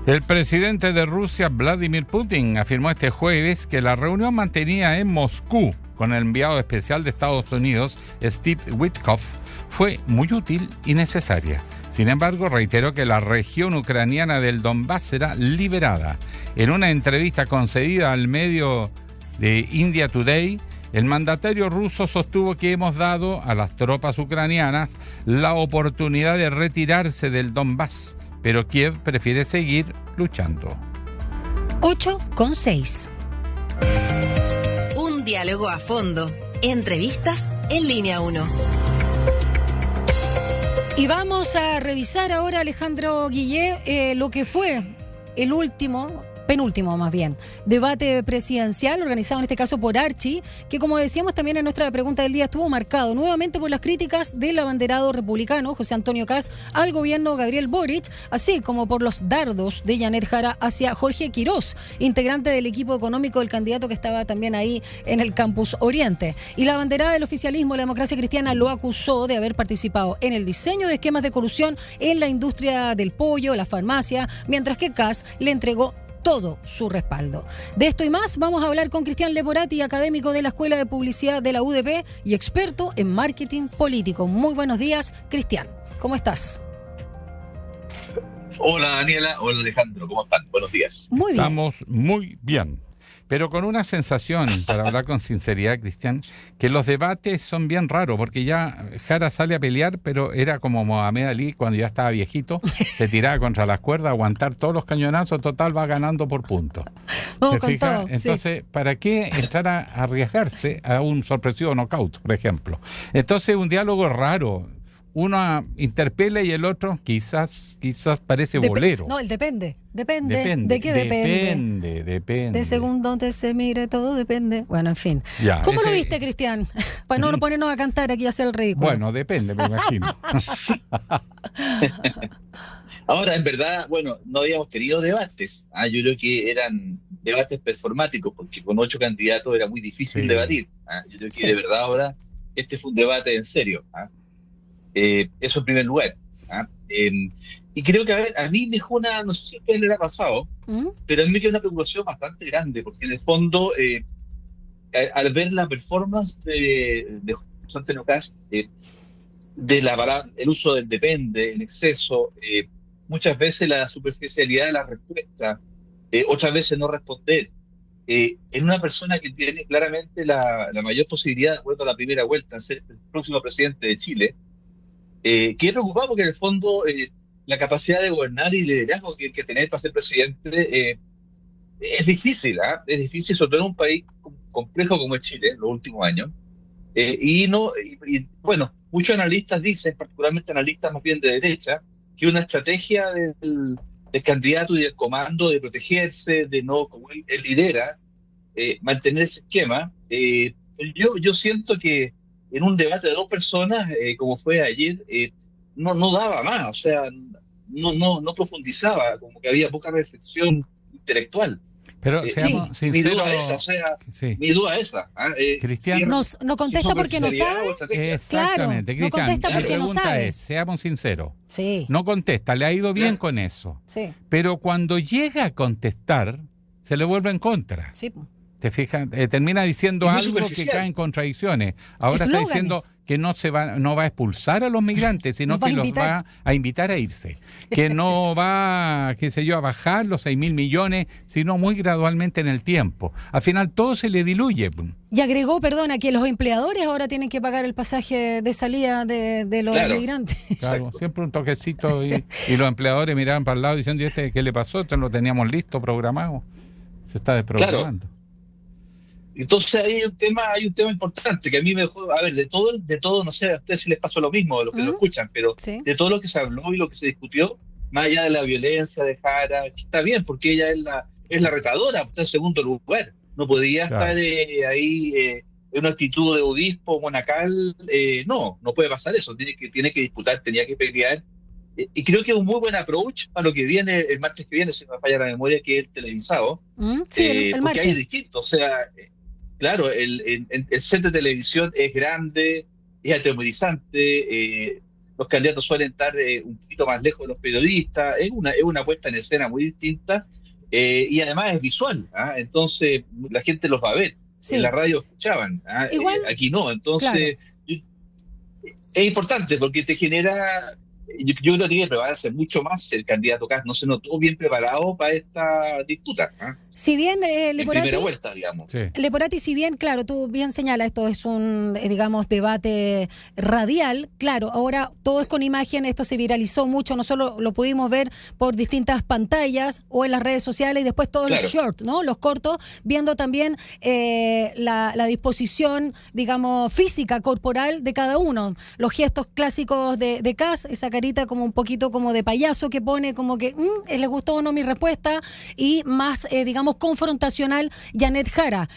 El presidente de Rusia, Vladimir Putin, afirmó este jueves que la reunión mantenida en Moscú con el enviado especial de Estados Unidos, Steve Witkoff, fue muy útil y necesaria. Sin embargo, reiteró que la región ucraniana del Donbass será liberada. En una entrevista concedida al medio de India Today, el mandatario ruso sostuvo que hemos dado a las tropas ucranianas la oportunidad de retirarse del Donbass, pero Kiev prefiere seguir luchando. 8:06. Un diálogo a fondo. Entrevistas en Línea 1. Y vamos a revisar ahora, Alejandro Guillé, lo que fue el penúltimo más bien, debate presidencial organizado en este caso por Archie, que como decíamos también en nuestra pregunta del día estuvo marcado nuevamente por las críticas del abanderado republicano José Antonio Kast al gobierno Gabriel Boric, así como por los dardos de Janet Jara hacia Jorge Quirós, integrante del equipo económico del candidato que estaba también ahí en el Campus Oriente. Y la abanderada del oficialismo, la Democracia Cristiana, lo acusó de haber participado en el diseño de esquemas de corrupción en la industria del pollo, la farmacia, mientras que Kast le entregó todo su respaldo. De esto y más vamos a hablar con Cristian Leporati, académico de la Escuela de Publicidad de la UDP y experto en marketing político. Muy buenos días, Cristian. ¿Cómo estás? Hola, Daniela. Hola, Alejandro. ¿Cómo están? Buenos días. Muy bien. Estamos muy bien. Pero con una sensación, para hablar con sinceridad, Cristian, que los debates son bien raros, porque ya Jara sale a pelear, pero era como Mohamed Ali cuando ya estaba viejito, se tiraba contra las cuerdas, aguantar todos los cañonazos, total va ganando por puntos. ¿Te fijas? Entonces, sí. ¿Para qué entrar a arriesgarse a un sorpresivo knockout, por ejemplo? Entonces, un diálogo raro. Uno interpela y el otro quizás parece bolero. No, el depende. ¿De qué depende? Depende. De según donde se mire, todo depende. Bueno, en fin. Ya, ¿Cómo lo viste, Cristian? Para no ponernos a cantar aquí y hacer el ridículo. Bueno, depende, me imagino. Ahora, en verdad, bueno, no habíamos tenido debates. Yo creo que eran debates performáticos, porque con 8 candidatos era muy difícil debatir. Yo creo que de verdad ahora este fue un debate en serio. Eso en primer lugar. Y creo que, a mí me dejó no sé si a ustedes les ha pasado, pero a mí me quedó una preocupación bastante grande, porque en el fondo, al ver la performance de José Antonio Kast, el uso del depende en exceso, muchas veces la superficialidad de la respuesta, otras veces no responder, en una persona que tiene claramente la mayor posibilidad, de acuerdo a la primera vuelta, de ser el próximo presidente de Chile, quedé preocupado porque en el fondo la capacidad de gobernar y liderazgo que hay que tener para ser presidente es difícil, es difícil, sobre todo en un país complejo como es Chile en los últimos años. Bueno, muchos analistas dicen, particularmente analistas más bien de derecha, que una estrategia del candidato y del comando de protegerse, de no, como él lidera, mantener ese esquema. Yo siento que en un debate de 2 personas, como fue ayer, no daba más, o sea, no profundizaba, como que había poca reflexión intelectual. Pero seamos sinceros. Mi duda esa, mi duda esa. Cristian, no contesta porque no sabe. Exactamente, claro, no contesta porque no sabe. La pregunta es, seamos sinceros. Sí. No contesta, le ha ido bien con eso. Sí. Pero cuando llega a contestar, se le vuelve en contra. Sí. ¿Te fijas? Termina diciendo algo que cae en contradicciones. Ahora está diciendo que no va a expulsar a los migrantes, sino que los va a invitar a irse. Que no va, qué sé yo, a bajar los 6.000 millones, sino muy gradualmente en el tiempo. Al final todo se le diluye. Y agregó, perdona, que los empleadores ahora tienen que pagar el pasaje de salida de los migrantes. Claro, siempre un toquecito y los empleadores miraban para el lado diciendo, ¿qué le pasó? Esto lo teníamos listo, programado. Se está desprogramando. Claro. Entonces hay un tema importante que a mí me dejó, a ver, de todo, no sé, a ustedes si les pasó lo mismo, a los que lo escuchan, pero de todo lo que se habló y lo que se discutió, más allá de la violencia de Jara, está bien, porque ella es la retadora, está en segundo lugar, no podía estar ahí en una actitud de budismo monacal, no puede pasar eso, tiene que disputar, tenía que pelear, y creo que es un muy buen approach para lo que viene el martes que viene, si no me falla la memoria, que es el televisado, el porque martes. hay distinto, o sea... Claro, el set de televisión es grande, es atemorizante, los candidatos suelen estar un poquito más lejos de los periodistas, es una puesta en escena muy distinta y además es visual, entonces la gente los va a ver, en la radio escuchaban, aquí no, entonces es importante porque te genera... Yo creo que tiene que prepararse mucho más el candidato Kast, no se notó bien preparado para esta disputa. Si bien, Leporati, primera vuelta, digamos. Leporati, si bien, claro, tú bien señalas, esto es un, digamos, debate radial, claro, ahora todo es con imagen, esto se viralizó mucho, no solo lo pudimos ver por distintas pantallas o en las redes sociales y después todos los shorts, ¿no? Los cortos, viendo también la disposición, digamos, física, corporal de cada uno, los gestos clásicos de Kast, esa carita como un poquito como de payaso que pone como que ¿le gustó o no mi respuesta? Y más, digamos, confrontacional Janet Jara,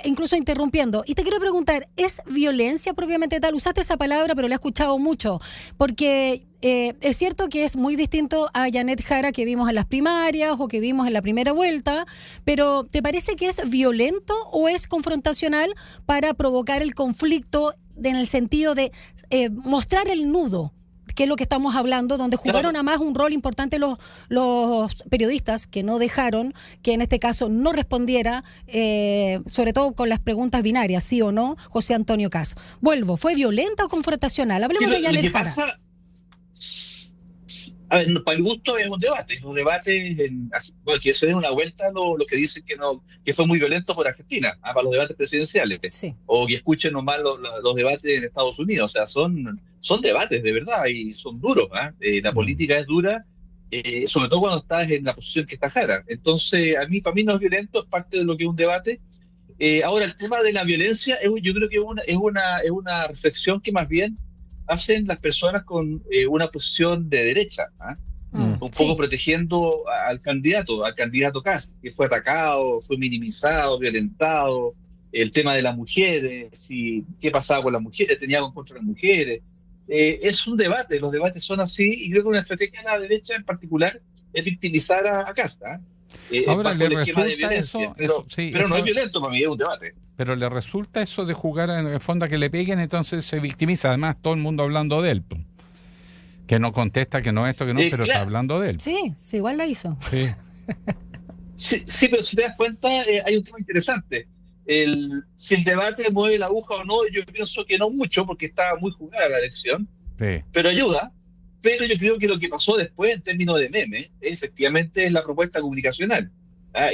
incluso interrumpiendo. Y te quiero preguntar, ¿es violencia propiamente tal? Usaste esa palabra, pero la he escuchado mucho, porque es cierto que es muy distinto a Janet Jara que vimos en las primarias o que vimos en la primera vuelta, pero ¿te parece que es violento o es confrontacional para provocar el conflicto en el sentido de mostrar el nudo? Que es lo que estamos hablando, donde jugaron a más un rol importante los periodistas que no dejaron que en este caso no respondiera, sobre todo con las preguntas binarias, sí o no, José Antonio Kast. Vuelvo, ¿fue violenta o confrontacional? Hablemos de Janet Jara. A ver, para mi gusto es un debate que se dé una vuelta lo que dicen que fue muy violento por Argentina, para los debates presidenciales, o que escuchen nomás los debates en Estados Unidos, o sea, son debates de verdad y son duros, la política es dura, sobre todo cuando estás en la posición que está Jara, entonces para mí no es violento, es parte de lo que es un debate. Ahora, el tema de la violencia, yo creo que es una reflexión que más bien hacen las personas con una posición de derecha, un poco protegiendo al candidato Kast, que fue atacado, fue minimizado, violentado, el tema de las mujeres, qué pasaba con las mujeres, tenía algo en contra de las mujeres. Es un debate, los debates son así, y creo que una estrategia de la derecha en particular es victimizar a Kast. Ahora le resulta eso, pero no es violento, para mí es un debate. Pero le resulta eso de jugar en el fondo a que le peguen, entonces se victimiza. Además, todo el mundo hablando de él. Que no contesta, que no esto, que no, pero está hablando de él. Sí, igual la hizo. Sí, pero si te das cuenta, hay un tema interesante. Si el debate mueve la aguja o no, yo pienso que no mucho, porque está muy jugada la elección, pero ayuda. Pero yo creo que lo que pasó después en términos de memes, efectivamente es la propuesta comunicacional.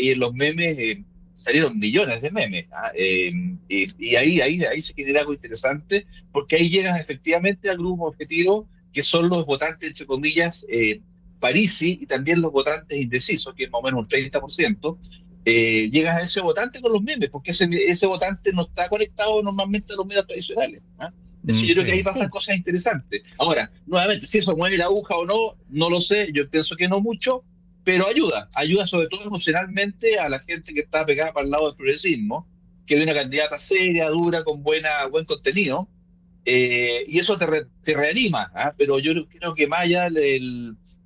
Y en los memes salieron millones de memes. Y ahí se genera algo interesante, porque ahí llegan efectivamente al grupo objetivo, que son los votantes, entre comillas, parisi, y también los votantes indecisos, que es más o menos un 30%. Llegas a ese votante con los memes, porque ese votante no está conectado normalmente a los medios tradicionales. Yo creo que ahí pasan cosas interesantes. Ahora, nuevamente, si eso mueve la aguja o no, no lo sé, yo pienso que no mucho, pero ayuda sobre todo emocionalmente a la gente que está pegada para el lado del progresismo, que es una candidata seria, dura, con buen contenido, y eso te reanima, pero yo creo que más allá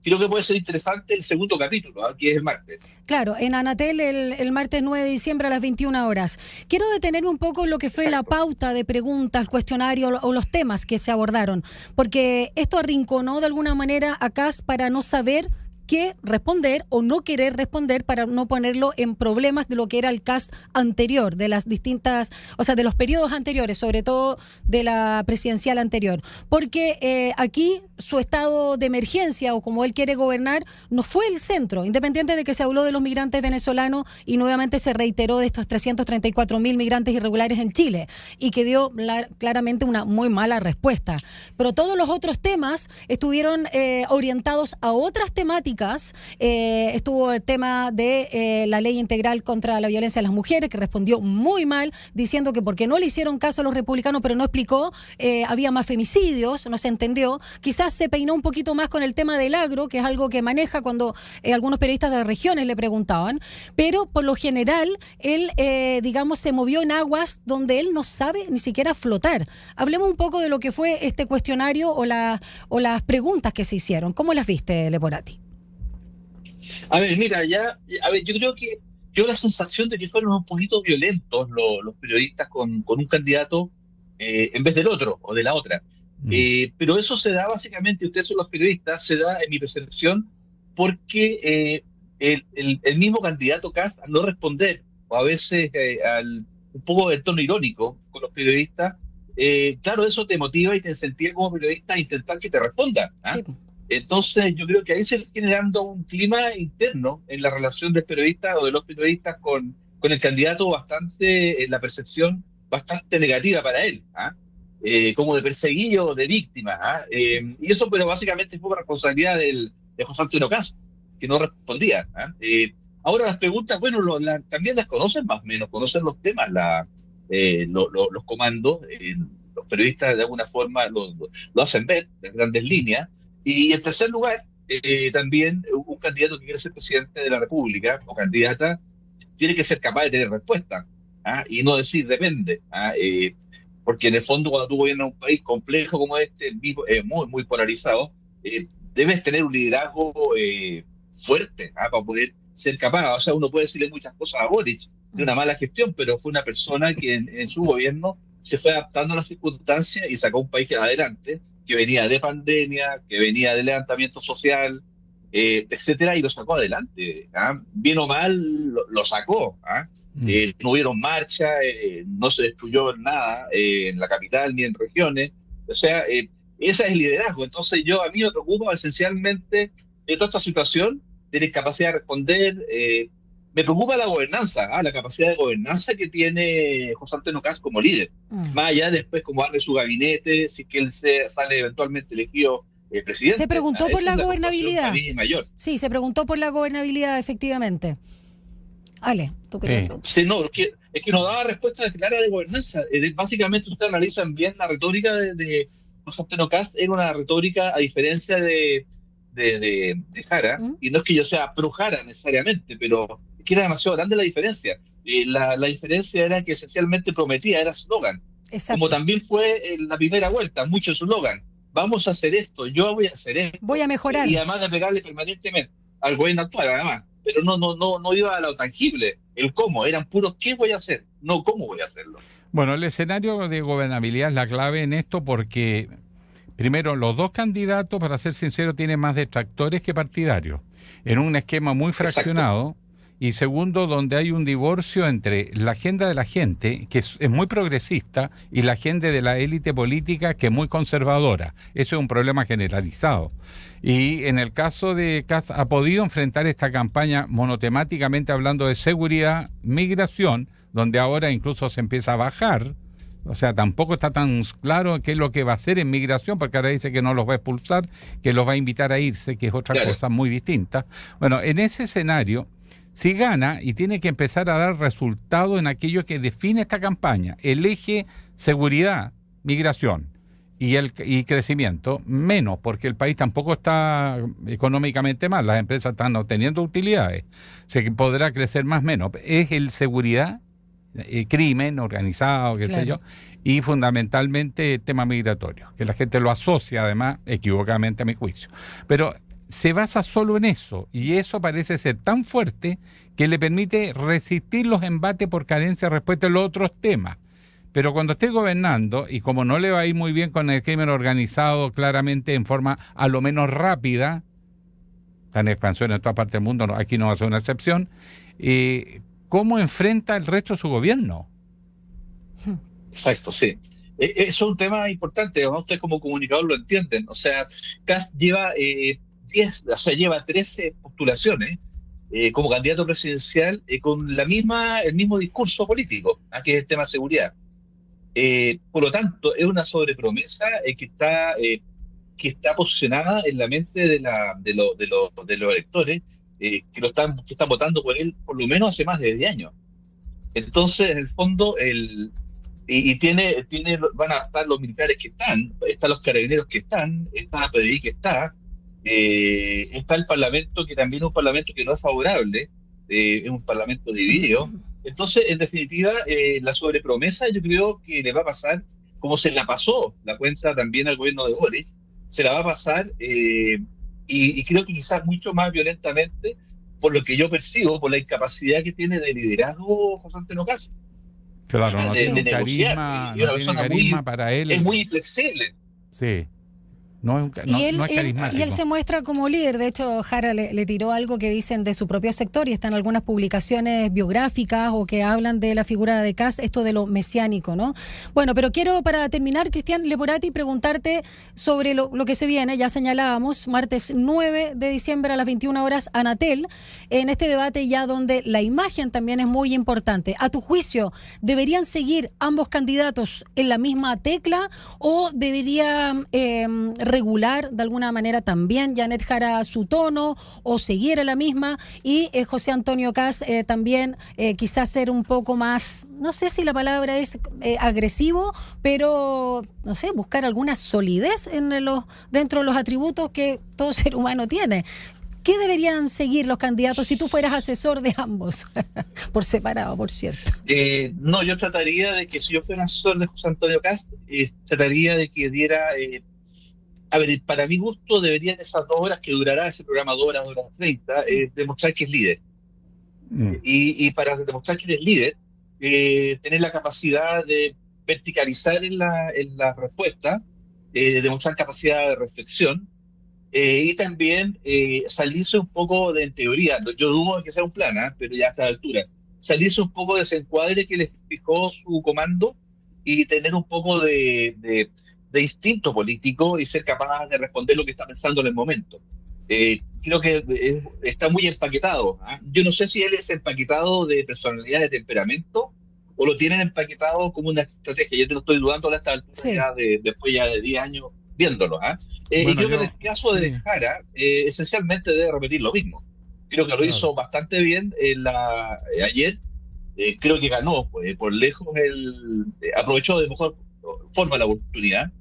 creo que puede ser interesante el segundo capítulo, que es el martes. Claro, en Anatel el martes 9 de diciembre a las 21 horas. Quiero detenerme un poco en lo que fue la pauta de preguntas, cuestionario o los temas que se abordaron, porque esto arrinconó de alguna manera a Kast para no saber qué responder o no querer responder para no ponerlo en problemas de lo que era el Kast anterior, de las distintas, o sea, de los periodos anteriores, sobre todo de la presidencial anterior. Porque aquí su estado de emergencia o como él quiere gobernar no fue el centro, independiente de que se habló de los migrantes venezolanos y nuevamente se reiteró de estos 334.000 migrantes irregulares en Chile y que dio claramente una muy mala respuesta. Pero todos los otros temas estuvieron orientados a otras temáticas. Estuvo el tema de la ley integral contra la violencia de las mujeres, que respondió muy mal, diciendo que porque no le hicieron caso a los republicanos, pero no explicó, había más femicidios, no se entendió. Quizás se peinó un poquito más con el tema del agro, que es algo que maneja cuando algunos periodistas de regiones le preguntaban, pero por lo general él, digamos, se movió en aguas donde él no sabe ni siquiera flotar. Hablemos un poco de lo que fue este cuestionario o las preguntas que se hicieron. ¿Cómo las viste, Leporati? A ver, mira, yo creo que yo la sensación de que fueron un poquito violentos los periodistas con un candidato en vez del otro o de la otra. Pero eso se da básicamente, ustedes son los periodistas, se da en mi percepción porque el mismo candidato Kast, al no responder, o a veces un poco de tono irónico con los periodistas, claro, eso te motiva y te incentiva como periodista a intentar que te responda. Sí. Entonces yo creo que ahí se está generando un clima interno en la relación del periodista o de los periodistas con el candidato bastante, en la percepción bastante negativa para él, como de perseguido, de víctima. Y eso, pero básicamente fue responsabilidad de José Antonio Kast, que no respondía. Ahora las preguntas, bueno, también las conocen más o menos, conocen los temas, los comandos, los periodistas de alguna forma lo hacen ver en grandes líneas. Y en tercer lugar, también un candidato que quiere ser presidente de la República o candidata tiene que ser capaz de tener respuesta y no decir depende. Porque en el fondo cuando tú gobiernas un país complejo como este, muy, muy polarizado, debes tener un liderazgo fuerte para poder ser capaz. O sea, uno puede decirle muchas cosas a Boric de una mala gestión, pero fue una persona que en su gobierno se fue adaptando a las circunstancias y sacó un país adelante, que venía de pandemia, que venía de levantamiento social, etcétera, y lo sacó adelante. Bien o mal, lo sacó. No hubieron marcha, no se destruyó nada en la capital ni en regiones. O sea, ese es el liderazgo. Entonces a mí me preocupa esencialmente de toda esta situación, tener capacidad de responder. Me preocupa la gobernanza, la capacidad de gobernanza que tiene José Antonio Kast como líder. Más allá después cómo arme su gabinete, si que él sale eventualmente elegido presidente. Se preguntó por la gobernabilidad. Sí, se preguntó por la gobernabilidad, efectivamente. Ale, ¿tú qué sí, no, es que no daba respuesta clara de gobernanza. Básicamente, ustedes analizan bien la retórica de José Antonio Kast, era una retórica, a diferencia de Jara, y no es que yo sea pro Jara necesariamente, pero es que era demasiado grande la diferencia. La diferencia era que esencialmente prometía, era eslogan. Como también fue en la primera vuelta, mucho eslogan. Vamos a hacer esto, yo voy a hacer esto. Voy a mejorar. Y además de pegarle permanentemente al gobierno actual, además. Pero no iba a lo tangible, el cómo, eran puros qué voy a hacer, no cómo voy a hacerlo. Bueno, el escenario de gobernabilidad es la clave en esto porque... Primero, los dos candidatos, para ser sincero, tienen más detractores que partidarios, en un esquema muy fraccionado. Exacto. Y segundo, donde hay un divorcio entre la agenda de la gente, que es muy progresista, y la agenda de la élite política, que es muy conservadora. Eso es un problema generalizado. Y en el caso de Kast, ha podido enfrentar esta campaña monotemáticamente hablando de seguridad, migración, donde ahora incluso se empieza a bajar. O sea, tampoco está tan claro qué es lo que va a hacer en migración, porque ahora dice que no los va a expulsar, que los va a invitar a irse, que es otra cosa muy distinta. Bueno, en ese escenario, si gana y tiene que empezar a dar resultados en aquello que define esta campaña, el eje seguridad, migración y crecimiento, menos, porque el país tampoco está económicamente mal, las empresas están obteniendo utilidades, se podrá crecer más o menos, es el seguridad, crimen organizado, qué sé yo, y fundamentalmente el tema migratorio, que la gente lo asocia además equivocadamente a mi juicio. Pero se basa solo en eso, y eso parece ser tan fuerte que le permite resistir los embates por carencia de respuesta en los otros temas. Pero cuando esté gobernando, y como no le va a ir muy bien con el crimen organizado, claramente en forma a lo menos rápida, está en expansión en toda parte del mundo, aquí no va a ser una excepción, ¿cómo enfrenta el resto de su gobierno? Exacto, sí. Eso es un tema importante, ustedes como comunicador lo entienden. O sea, Kast lleva 13 postulaciones como candidato presidencial con el mismo discurso político, que es el tema de seguridad. Por lo tanto, es una sobrepromesa que está posicionada en la mente de los electores que están votando por él por lo menos hace más de 10 años. Entonces, en el fondo, van a estar los militares que están los carabineros que están, está la PDI que está el Parlamento, que también es un Parlamento que no es favorable, es un Parlamento dividido. Entonces, en definitiva, la sobrepromesa yo creo que le va a pasar, como se la pasó la cuenta también al gobierno de Boric, se la va a pasar, y creo que quizás mucho más violentamente, por lo que yo percibo, por la incapacidad que tiene de liderazgo José Antonio Kast. Claro, no tiene negociar. carisma para él. Es muy inflexible. Sí. No es carismático. Y él se muestra como líder. De hecho, Jara le tiró algo que dicen de su propio sector y están algunas publicaciones biográficas o que hablan de la figura de Kast, esto de lo mesiánico, ¿no? Bueno, pero quiero para terminar, Cristian Leporati, preguntarte sobre lo que se viene. Ya señalábamos, martes 9 de diciembre a las 21 horas, Anatel, en este debate ya donde la imagen también es muy importante. A tu juicio, ¿deberían seguir ambos candidatos en la misma tecla o debería regular de alguna manera también Janet Jara su tono o seguir a la misma y José Antonio Kast también quizás ser un poco más, no sé si la palabra es agresivo, pero no sé, buscar alguna solidez dentro de los atributos que todo ser humano tiene? ¿Qué deberían seguir los candidatos si tú fueras asesor de ambos? Por separado, por cierto. No, yo trataría de que si yo fuera asesor de José Antonio Kast, trataría de que diera... A ver, para mi gusto deberían esas 2 horas que durará ese programa, 2 horas 30, demostrar que es líder. Y para demostrar que eres líder, tener la capacidad de verticalizar en la respuesta, demostrar capacidad de reflexión, y también salirse un poco de, en teoría, yo dudo de que sea un plan, pero ya a esta altura, salirse un poco de ese encuadre que les fijó su comando y tener un poco de instinto político y ser capaz de responder lo que está pensando en el momento. Creo que está muy empaquetado. Yo no sé si él es empaquetado de personalidad, de temperamento, o lo tienen empaquetado como una estrategia. Yo te lo estoy dudando a esta altura, después ya de 10 años viéndolo. Y creo que en el caso de Jara, esencialmente debe repetir lo mismo. Creo que lo hizo bastante bien ayer. Creo que ganó por lejos, aprovechó de mejor forma la oportunidad,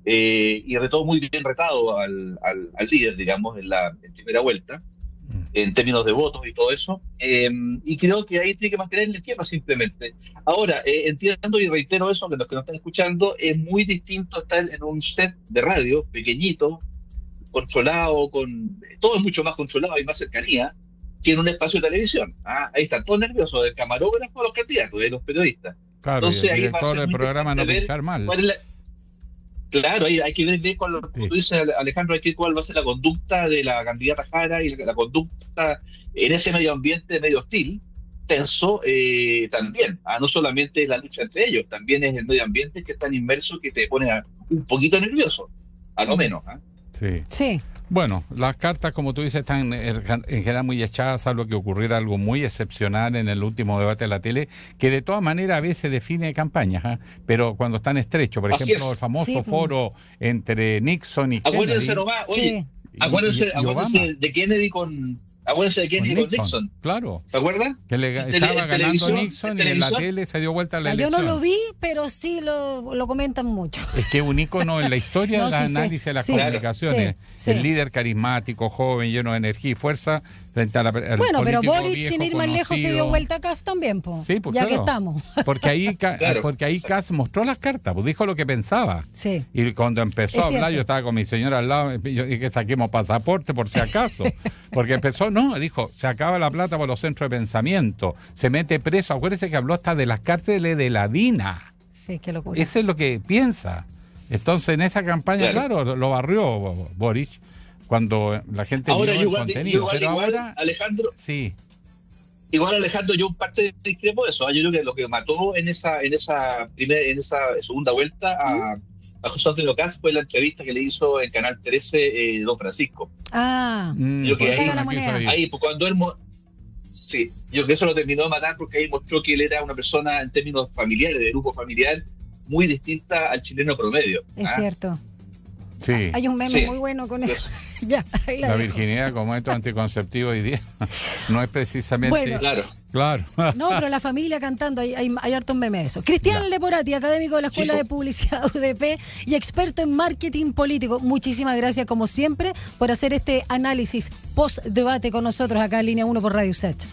y retó muy bien retado al líder, digamos, en primera vuelta, en términos de votos y todo eso, y creo que ahí tiene que mantener el esquema simplemente. Ahora, entiendo y reitero eso, que los que nos están escuchando, es muy distinto estar en un set de radio pequeñito, controlado, todo es mucho más controlado y más cercanía que en un espacio de televisión. Ahí están todos nerviosos, del camarógrafo a los candidatos, de los periodistas. Claro, entonces, y el ahí director del programa no pinchar mal. Claro, hay que ver cuál, como tú dices, Alejandro, hay que ver cuál va a ser la conducta de la candidata Jara y la conducta en ese medio ambiente medio hostil, tenso, también. No solamente la lucha entre ellos, también es el medio ambiente que es tan inmerso que te pone un poquito nervioso, a lo menos. Sí. Bueno, las cartas, como tú dices, están en general muy echadas, salvo que ocurriera algo muy excepcional en el último debate de la tele, que de todas maneras a veces define campañas, pero cuando están estrechos, por ejemplo, el famoso foro entre Nixon y Kennedy. Acuérdense nomás, oye, acuérdense de Kennedy con Acuérdense de Kennedy con Nixon. Claro. ¿Se acuerdan? Que estaba ganando Nixon y en la tele se dio vuelta la Yo elección. no lo vi, pero sí lo comentan mucho. Es que es un ícono en la historia del análisis de las comunicaciones. Sí. El líder carismático, joven, lleno de energía y fuerza frente al bueno, pero político Boric, sin ir más lejos, se dio vuelta a Kass también, po. Sí, pues, ya claro. que estamos. Porque ahí Kass mostró las cartas, pues dijo lo que pensaba. Sí. Y cuando empezó a hablar, yo estaba con mi señora al lado, y yo dije, saquemos pasaporte por si acaso. Porque empezó, dijo, se acaba la plata por los centros de pensamiento, se mete preso. Acuérdese que habló hasta de las cárceles de la DINA. Sí, qué locura. Ese es lo que piensa. Entonces, en esa campaña, claro lo barrió Boric, cuando la gente ahora vio el contenido. Pero ahora, Alejandro, sí. Igual, Alejandro, yo en parte discrepo de eso. Yo creo que lo que mató en esa segunda vuelta a José Antonio Kass fue la entrevista que le hizo en Canal 13 Don Francisco. Yo que ahí, pues, cuando él sí, yo que eso lo terminó de matar porque ahí mostró que él era una persona en términos familiares, de grupo familiar, muy distinta al chileno promedio. Es cierto. Sí. Hay un meme muy bueno con eso. Ya, ahí la virginidad como método anticonceptivo hoy día no es precisamente... Bueno, claro. No, pero la familia cantando, hay hartos memes de eso. Cristian Leporati, académico de la Escuela de Publicidad UDP y experto en marketing político. Muchísimas gracias, como siempre, por hacer este análisis post-debate con nosotros acá en Línea 1 por Radio Usach.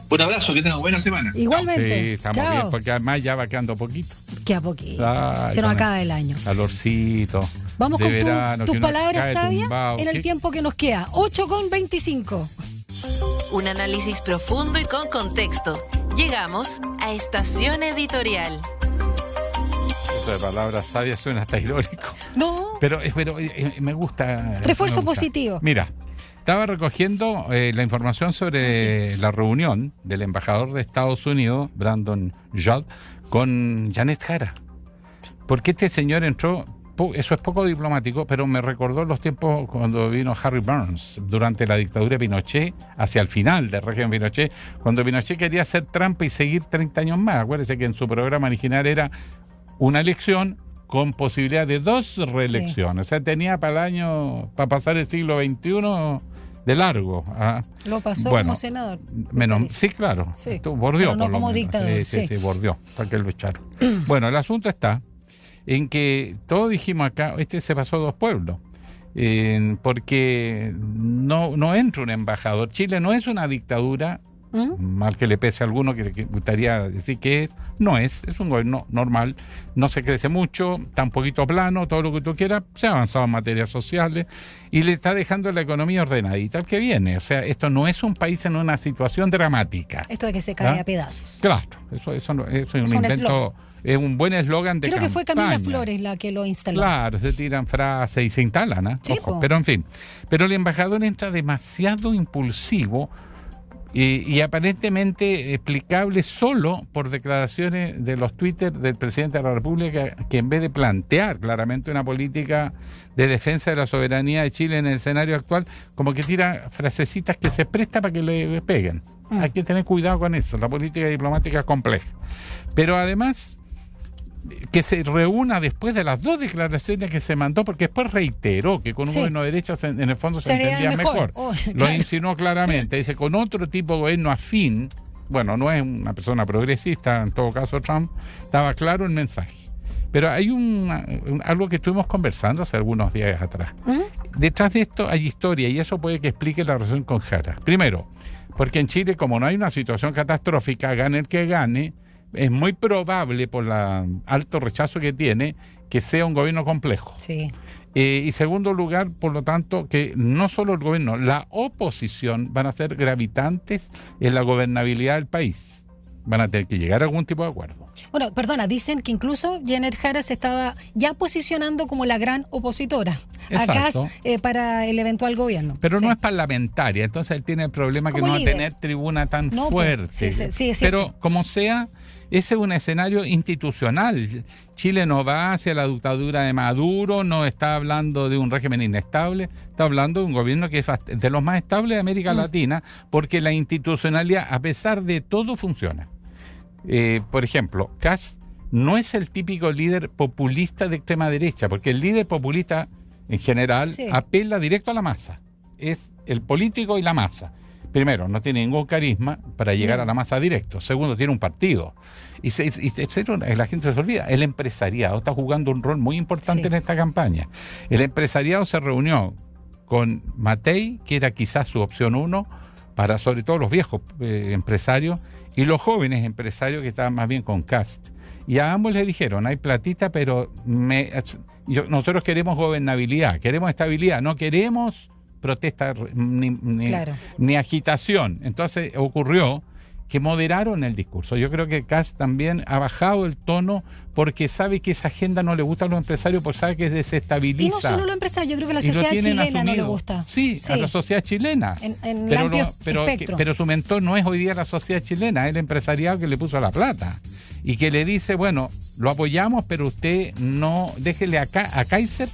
Un abrazo, que tengan buena semana. Igualmente. Sí, estamos bien, porque además ya va quedando poquito. Queda poquito. Ay, se nos acaba el año. Calorcito. Vamos con verano, tus palabras sabias tumbado. en el tiempo que nos queda. 8:25. Un análisis profundo y con contexto. Llegamos a Estación Editorial. Eso de palabras sabias suena hasta irónico. No. Pero me gusta. Refuerzo positivo. Mira, estaba recogiendo la información sobre la reunión del embajador de Estados Unidos, Brandon Judd, con Janet Jara. Porque este señor entró, eso es poco diplomático, pero me recordó los tiempos cuando vino Harry Burns durante la dictadura de Pinochet, hacia el final del régimen Pinochet, cuando Pinochet quería hacer trampa y seguir 30 años más. Acuérdense que en su programa original era una elección con posibilidad de 2 reelecciones. Sí. O sea, tenía para el año, para pasar el siglo XXI de largo. Lo pasó como senador. Sí, claro. Sí. Bordeó. Pero no como dictador. Sí, bordeó, para que lo echaron. Bueno, el asunto está en que todos dijimos acá, se pasó 2 pueblos. Porque no entra un embajador. Chile no es una dictadura, mal que le pese a alguno que gustaría decir que es. No es un gobierno normal, no se crece mucho, está un poquito plano, todo lo que tú quieras, se ha avanzado en materias sociales y le está dejando la economía ordenadita al que viene. O sea, esto no es un país en una situación dramática. Esto de que se cae a pedazos. Claro, eso es un invento. Es un buen eslogan de campaña. Creo que fue Camila Flores la que lo instaló. Claro, se tiran frases y se instalan, Sí, ojo, pero en fin. Pero el embajador entra demasiado impulsivo y aparentemente explicable solo por declaraciones de los Twitter del presidente de la República, que en vez de plantear claramente una política de defensa de la soberanía de Chile en el escenario actual, como que tira frasecitas que se presta para que le peguen. Hay que tener cuidado con eso, la política diplomática es compleja. Pero además, que se reúna después de las 2 declaraciones que se mandó, porque después reiteró que con un gobierno de derecha en el fondo se entendía mejor. Lo insinuó claramente. Dice, con otro tipo de gobierno afín, bueno, no es una persona progresista, en todo caso Trump, estaba claro el mensaje. Pero hay algo que estuvimos conversando hace algunos días atrás. Detrás de esto hay historia y eso puede que explique la relación con Jara. Primero, porque en Chile, como no hay una situación catastrófica, gane el que gane, es muy probable, por el alto rechazo que tiene, que sea un gobierno complejo. Sí. Y segundo lugar, por lo tanto, que no solo el gobierno, la oposición van a ser gravitantes en la gobernabilidad del país. Van a tener que llegar a algún tipo de acuerdo. Bueno, perdona, dicen que incluso Janet Jara se estaba ya posicionando como la gran opositora acá para el eventual gobierno. Pero no es parlamentaria, entonces él tiene el problema que no va a tener tribuna tan fuerte. Sí, pero como sea, ese es un escenario institucional. Chile no va hacia la dictadura de Maduro, no está hablando de un régimen inestable, está hablando de un gobierno que es de los más estables de América Latina, porque la institucionalidad, a pesar de todo, funciona. Por ejemplo, Kass no es el típico líder populista de extrema derecha, porque el líder populista en general apela directo a la masa. Es el político y la masa. Primero, no tiene ningún carisma para llegar a la masa directo. Segundo, tiene un partido. Y tercero, la gente se olvida, el empresariado está jugando un rol muy importante en esta campaña. El empresariado se reunió con Matei, que era quizás su opción 1, para sobre todo los viejos empresarios, y los jóvenes empresarios que estaban más bien con Kast. Y a ambos les dijeron, hay platita, pero nosotros queremos gobernabilidad, queremos estabilidad, no queremos protesta ni agitación. Entonces ocurrió que moderaron el discurso. Yo creo que Kast también ha bajado el tono porque sabe que esa agenda no le gusta a los empresarios, porque sabe que desestabiliza. Y no solo los empresarios, yo creo que a la sociedad chilena no le gusta. Sí, a la sociedad chilena. Pero su mentor no es hoy día la sociedad chilena, es el empresariado que le puso la plata y que le dice, bueno, lo apoyamos, pero usted no, déjele a Kaiser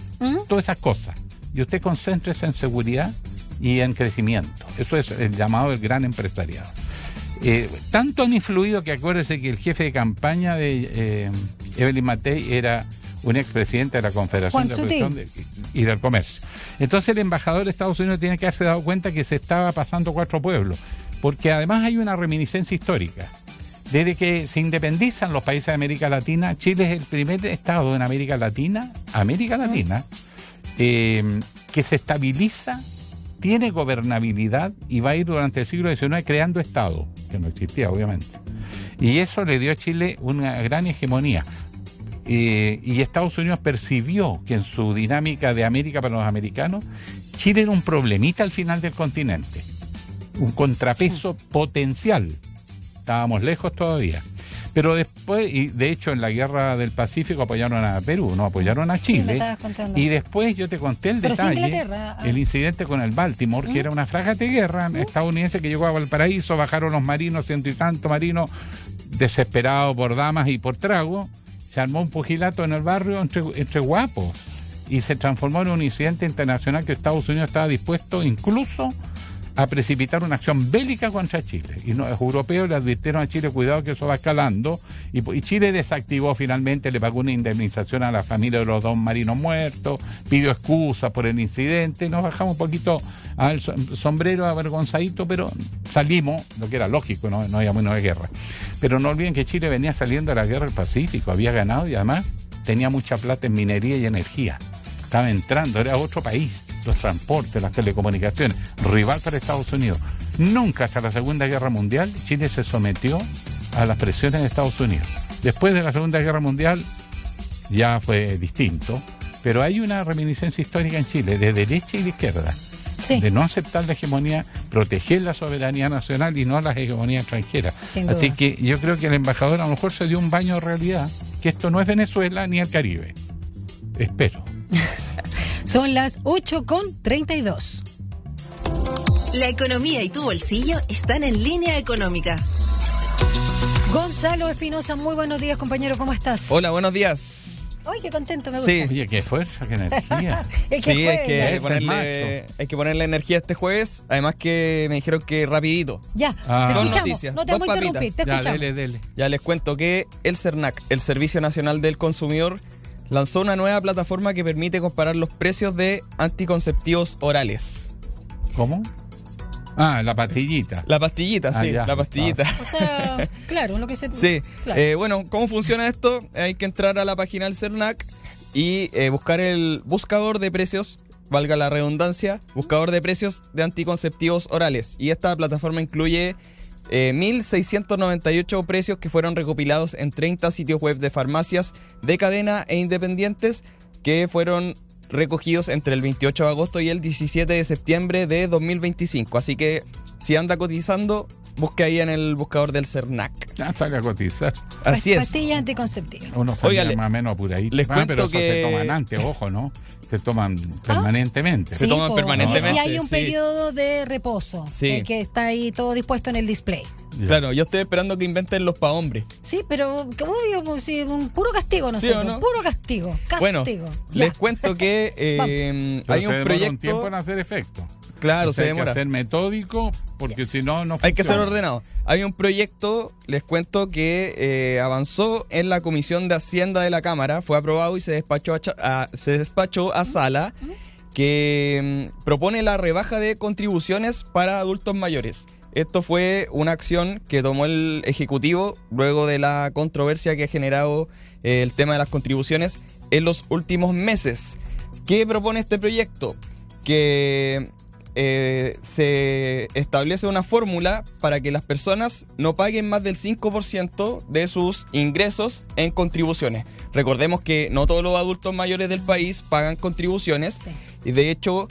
todas esas cosas. Y usted concéntrese en seguridad y en crecimiento. Eso es el llamado del gran empresariado. Tanto han influido que acuérdese que el jefe de campaña de Evelyn Matei era un expresidente de la Confederación de Producción y del Comercio. Entonces el embajador de Estados Unidos tiene que haberse dado cuenta que se estaba pasando 4 pueblos, porque además hay una reminiscencia histórica. Desde que se independizan los países de América Latina, Chile es el primer estado en América Latina, que se estabiliza, tiene gobernabilidad y va a ir durante el siglo XIX creando Estado, que no existía obviamente. Y eso le dio a Chile una gran hegemonía. Y Estados Unidos percibió que en su dinámica de América para los americanos, Chile era un problemita al final del continente, un contrapeso potencial. Estábamos lejos todavía. Pero después, y de hecho en la guerra del Pacífico apoyaron a Perú, no apoyaron a Chile. Sí, me estabas contando. Y después yo te conté el detalle, el incidente con el Baltimore, que era una fragata de guerra estadounidense que llegó a Valparaíso, bajaron los marinos, 100 y tantos marinos, desesperados por damas y por trago. Se armó un pugilato en el barrio entre guapos y se transformó en un incidente internacional que Estados Unidos estaba dispuesto incluso a precipitar una acción bélica contra Chile. Y los europeos le advirtieron a Chile, cuidado que eso va escalando, y Chile desactivó finalmente, le pagó una indemnización a la familia de los 2 marinos muertos, pidió excusas por el incidente, nos bajamos un poquito al sombrero avergonzadito, pero salimos, lo que era lógico, no había menos de guerra. Pero no olviden que Chile venía saliendo de la guerra del Pacífico, había ganado y además tenía mucha plata en minería y energía. Estaba entrando, era otro país. Los transportes, las telecomunicaciones, rival para Estados Unidos. Nunca hasta la Segunda Guerra Mundial Chile se sometió a las presiones de Estados Unidos. Después de la Segunda Guerra Mundial ya fue distinto, pero hay una reminiscencia histórica en Chile, de derecha y de izquierda, de no aceptar la hegemonía, proteger la soberanía nacional y no las hegemonías extranjeras. Así que yo creo que el embajador a lo mejor se dio un baño de realidad, que esto no es Venezuela ni el Caribe. Espero. Son las 8:32. La economía y tu bolsillo están en Línea Económica. Gonzalo Espinosa, muy buenos días, compañero, ¿cómo estás? Hola, buenos días. Ay, qué contento, me gusta. Sí. Oye, qué fuerza, qué energía. Sí, hay que ponerle energía este jueves. Además que me dijeron que rapidito. Ya, te escuchamos. Noticias, no te vamos a interrumpir, te escuchamos. Dele. Ya les cuento que el CERNAC, el Servicio Nacional del Consumidor, lanzó una nueva plataforma que permite comparar los precios de anticonceptivos orales. ¿Cómo? Ah, la pastillita. La pastillita, sí, la pastillita. O sea, claro, lo que se... Sí, claro. Bueno, ¿cómo funciona esto? Hay que entrar a la página del CERNAC y buscar el buscador de precios, valga la redundancia, buscador de precios de anticonceptivos orales. Y esta plataforma incluye 1.698 precios que fueron recopilados en 30 sitios web de farmacias de cadena e independientes que fueron recogidos entre el 28 de agosto y el 17 de septiembre de 2025. Así que si anda cotizando, busque ahí en el buscador del CERNAC. Ya sale a cotizar. Así es. Pastilla anticonceptiva. Uno salía más o menos apuradito. Les cuento pero eso que... se toman antes, ojo, ¿no? Se toman permanentemente. Se toman permanentemente. Y hay un periodo de reposo que está ahí todo dispuesto en el display. Claro, yo estoy esperando que inventen los pa' hombres. Sí, pero obvio, pues, sí, un puro castigo nosotros. ¿Sí o no? Puro castigo. Bueno, les cuento que hay un proyecto. Un tiempo en hacer efecto. Claro, se demora. Hay que ser metódico porque si no funciona. Hay que ser ordenado. Hay un proyecto, les cuento, que avanzó en la Comisión de Hacienda de la Cámara, fue aprobado y se despachó a sala. que propone la rebaja de contribuciones para adultos mayores. Esto fue una acción que tomó el Ejecutivo luego de la controversia que ha generado el tema de las contribuciones en los últimos meses. ¿Qué propone este proyecto? Que se establece una fórmula para que las personas no paguen más del 5% de sus ingresos en contribuciones. Recordemos que no todos los adultos mayores del país pagan contribuciones, y de hecho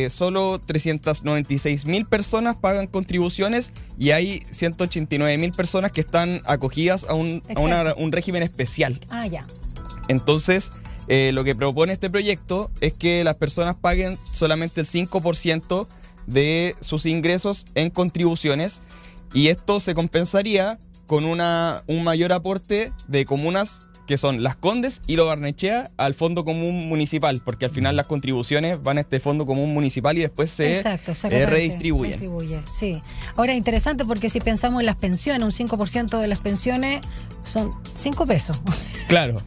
solo 396.000 personas pagan contribuciones y hay 189.000 personas que están acogidas a un régimen especial. Ah, ya. Entonces, lo que propone este proyecto es que las personas paguen solamente el 5% de sus ingresos en contribuciones, y esto se compensaría con un mayor aporte de comunas que son Las Condes y Lo Barnechea al Fondo Común Municipal, porque al final las contribuciones van a este Fondo Común Municipal y después se redistribuyen. Sí. Ahora, interesante porque si pensamos en las pensiones, un 5% de las pensiones son 5 pesos. Claro.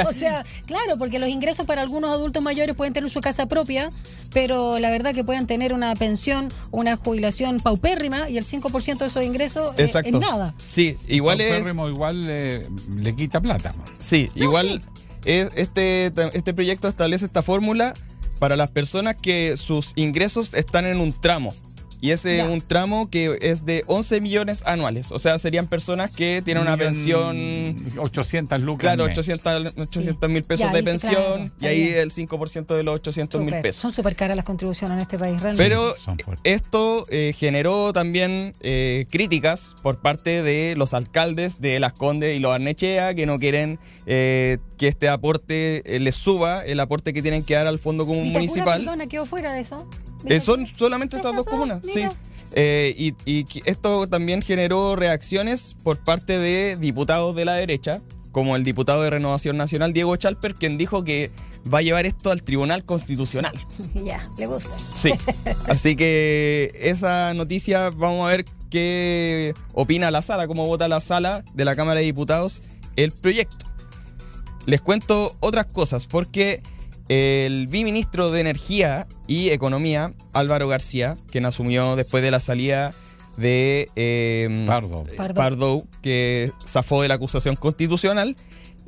O sea, claro, porque los ingresos para algunos adultos mayores pueden tener su casa propia, pero la verdad que pueden tener una pensión o una jubilación paupérrima y el 5% de esos ingresos es nada. Sí, igual paupérrimo igual le quita plata. Sí, igual este proyecto establece esta fórmula para las personas que sus ingresos están en un tramo. Y ese es un tramo que es de 11 millones anuales. O sea, serían personas que tienen una pensión... 800 lucas. Claro, 800 mil pesos de pensión. Y ahí el 5% de los 800 mil pesos. Son súper caras las contribuciones en este país, realmente. Pero esto generó también críticas por parte de los alcaldes de Las Condes y Lo Barnechea, que no quieren que este aporte les suba el aporte que tienen que dar al Fondo Común Municipal. Perdona, quedó fuera de eso. Son solamente estas dos comunas, sí. Y esto también generó reacciones por parte de diputados de la derecha, como el diputado de Renovación Nacional, Diego Chalper, quien dijo que va a llevar esto al Tribunal Constitucional. Ya, le gusta. Sí, así que esa noticia, vamos a ver qué opina la sala, cómo vota la sala de la Cámara de Diputados el proyecto. Les cuento otras cosas, porque el viceministro de Energía y Economía, Álvaro García, quien asumió después de la salida de Pardo, que zafó de la acusación constitucional,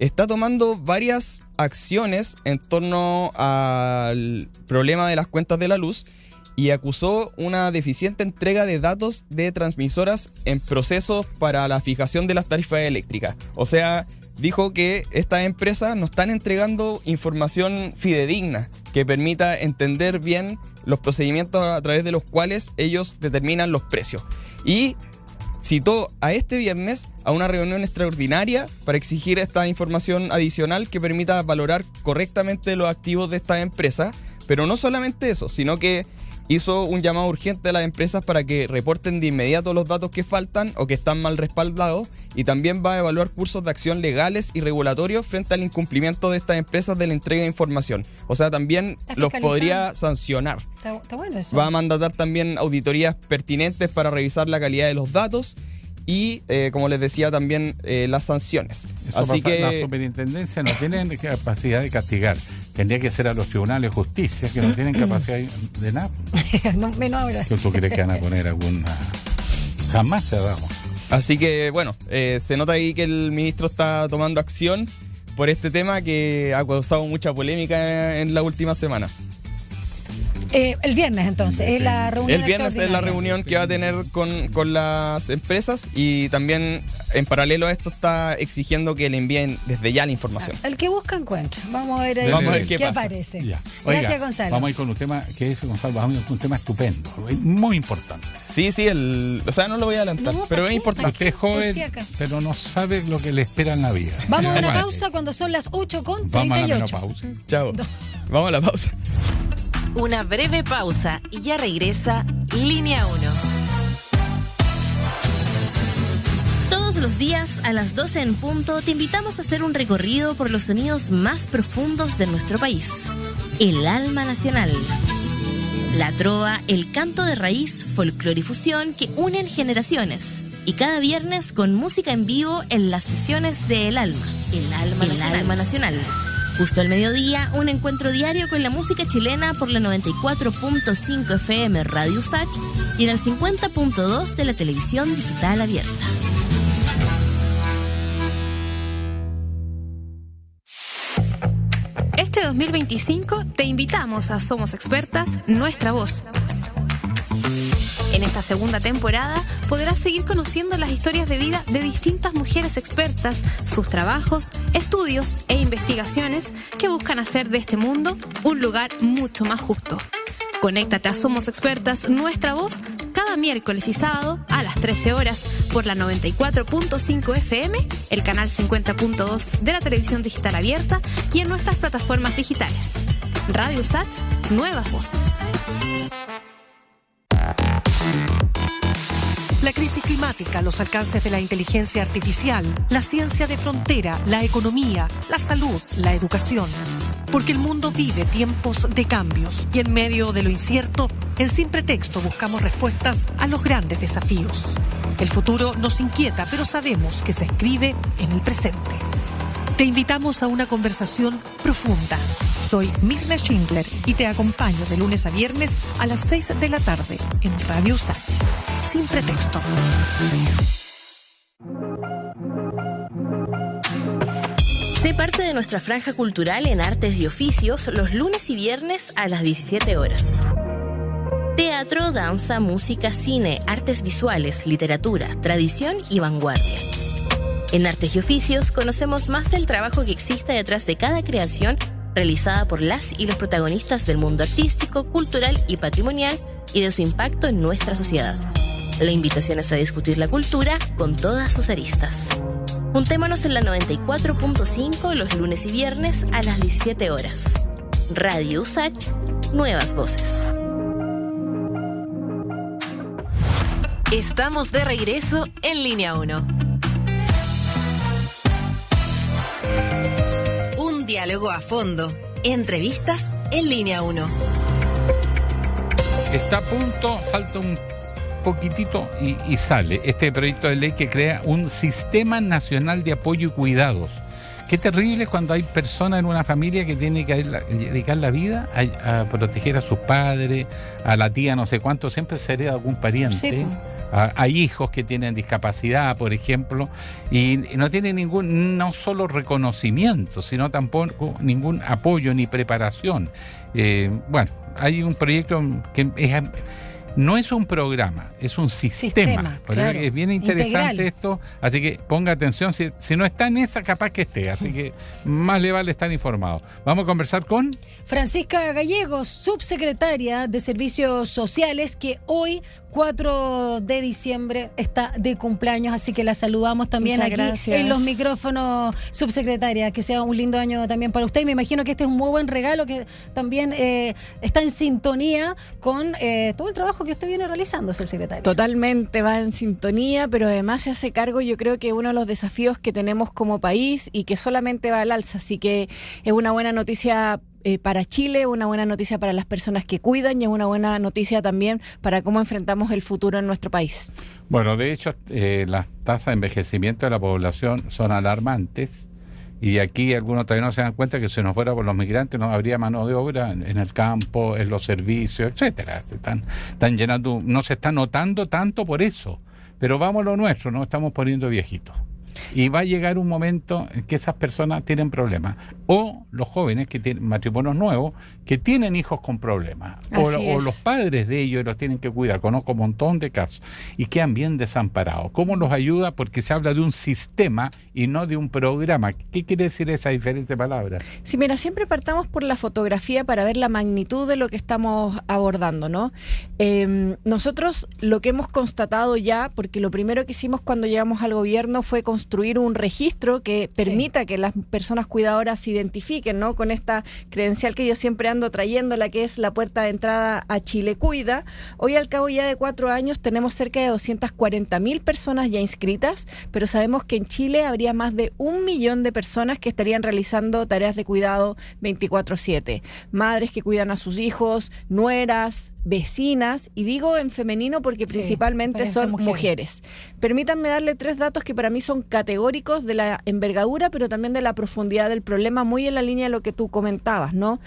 está tomando varias acciones en torno al problema de las cuentas de la luz y acusó una deficiente entrega de datos de transmisoras en procesos para la fijación de las tarifas eléctricas. O sea, dijo que estas empresas no están entregando información fidedigna que permita entender bien los procedimientos a través de los cuales ellos determinan los precios. Y citó a este viernes a una reunión extraordinaria para exigir esta información adicional que permita valorar correctamente los activos de estas empresas. Pero no solamente eso, sino que hizo un llamado urgente a las empresas para que reporten de inmediato los datos que faltan o que están mal respaldados, y también va a evaluar cursos de acción legales y regulatorios frente al incumplimiento de estas empresas de la entrega de información. O sea, también los podría sancionar. Está bueno eso. Va a mandatar también auditorías pertinentes para revisar la calidad de los datos y, como les decía, también las sanciones. Así que la superintendencia no tiene capacidad de castigar. Tendría que ser a los tribunales de justicia, que no tienen capacidad de nada. No, menos ahora. ¿Tú crees que van a poner alguna? Jamás se ha dado. Así que, bueno, se nota ahí que el ministro está tomando acción por este tema que ha causado mucha polémica en la última semana. El viernes, entonces, es la reunión. El viernes es la reunión que va a tener con las empresas, y también en paralelo a esto está exigiendo que le envíen desde ya la información. El que busca encuentra. Vamos a ver, qué aparece. Ya. Gracias, Oiga, Gonzalo. Vamos a ir con un tema que es, Gonzalo, vamos a ir con un tema estupendo, muy importante. Sí, o sea, no lo voy a adelantar, pero es importante. Usted es joven, pero no sabe lo que le espera en la vida. Vamos a una pausa cuando son las 8:38. Vamos a la menopausa. Chao. Vamos a la pausa. Una breve pausa y ya regresa Línea 1. Todos los días a las 12 en punto te invitamos a hacer un recorrido por los sonidos más profundos de nuestro país. El alma nacional. La trova, el canto de raíz, folclore y fusión que unen generaciones. Y cada viernes con música en vivo en las sesiones de El Alma. El Alma Nacional. Justo al mediodía, un encuentro diario con la música chilena por la 94.5 FM Radio Usach y en el 50.2 de la televisión digital abierta. Este 2025 te invitamos a Somos Expertas, Nuestra Voz. En esta segunda temporada podrás seguir conociendo las historias de vida de distintas mujeres expertas, sus trabajos, estudios e investigaciones que buscan hacer de este mundo un lugar mucho más justo. Conéctate a Somos Expertas, Nuestra Voz, cada miércoles y sábado a las 13 horas por la 94.5 FM, el canal 50.2 de la televisión digital abierta y en nuestras plataformas digitales. Radio Usach, Nuevas Voces. La crisis climática, los alcances de la inteligencia artificial, la ciencia de frontera, la economía, la salud, la educación. Porque el mundo vive tiempos de cambios y en medio de lo incierto, en Sin Pretexto buscamos respuestas a los grandes desafíos. El futuro nos inquieta, pero sabemos que se escribe en el presente. Te invitamos a una conversación profunda. Soy Mirna Schindler y te acompaño de lunes a viernes a las 6 de la tarde en Radio Usach. Sin Pretexto. Sé parte de nuestra franja cultural en Artes y Oficios los lunes y viernes a las 17 horas. Teatro, danza, música, cine, artes visuales, literatura, tradición y vanguardia. En Artes y Oficios conocemos más del trabajo que existe detrás de cada creación realizada por las y los protagonistas del mundo artístico, cultural y patrimonial y de su impacto en nuestra sociedad. La invitación es a discutir la cultura con todas sus aristas. Juntémonos en la 94.5 los lunes y viernes a las 17 horas. Radio Usach, Nuevas Voces. Estamos de regreso en Línea 1. Un diálogo a fondo. Entrevistas en Línea 1. Está a punto, salta un poquitito y sale este proyecto de ley que crea un Sistema Nacional de Apoyo y Cuidados. Qué terrible cuando hay personas en una familia que tiene que dedicar la vida a proteger a sus padres, a la tía no sé cuánto, siempre se hereda algún pariente. Sí. Hay hijos que tienen discapacidad, por ejemplo, y no tienen no solo reconocimiento, sino tampoco ningún apoyo ni preparación. Bueno, hay un proyecto que no es un programa, es un sistema. Claro. Es bien interesante integral. Esto, así que ponga atención, si no está en esa, capaz que esté, así que más le vale estar informado. Vamos a conversar con Francisca Gallegos, subsecretaria de Servicios Sociales, que hoy 4 de diciembre está de cumpleaños, así que la saludamos también. Muchas aquí gracias. En los micrófonos, subsecretaria, que sea un lindo año también para usted. Me imagino que este es un muy buen regalo que también está en sintonía con todo el trabajo que usted viene realizando, subsecretaria. Totalmente va en sintonía, pero además se hace cargo, yo creo que uno de los desafíos que tenemos como país y que solamente va al alza, así que es una buena noticia para Chile, una buena noticia para las personas que cuidan y es una buena noticia también para cómo enfrentamos el futuro en nuestro país. Bueno, de hecho, las tasas de envejecimiento de la población son alarmantes y aquí algunos todavía no se dan cuenta que si no fuera por los migrantes no habría mano de obra en el campo, en los servicios, etcétera. Están llenando, no se está notando tanto por eso, pero vamos a lo nuestro, nos estamos poniendo viejitos. Y va a llegar un momento en que esas personas tienen problemas. O los jóvenes que tienen matrimonios nuevos, que tienen hijos con problemas. O los padres de ellos los tienen que cuidar. Conozco un montón de casos. Y quedan bien desamparados. ¿Cómo los ayuda? Porque se habla de un sistema y no de un programa. ¿Qué quiere decir esa diferente palabra? Sí, mira, siempre partamos por la fotografía para ver la magnitud de lo que estamos abordando, ¿no? Nosotros lo que hemos constatado ya, porque lo primero que hicimos cuando llegamos al gobierno fue construir un registro que permita que las personas cuidadoras se identifiquen, ¿no? Con esta credencial que yo siempre ando trayendo, la que es la puerta de entrada a Chile Cuida. Hoy, al cabo ya de 4 años, tenemos cerca de 240.000 personas ya inscritas, pero sabemos que en Chile habría más de 1 millón de personas que estarían realizando tareas de cuidado 24/7. Madres que cuidan a sus hijos, nueras, vecinas, y digo en femenino porque principalmente son mujeres. Permítanme darle 3 datos que para mí son categóricos de la envergadura, pero también de la profundidad del problema, muy en la línea de lo que tú comentabas, ¿no?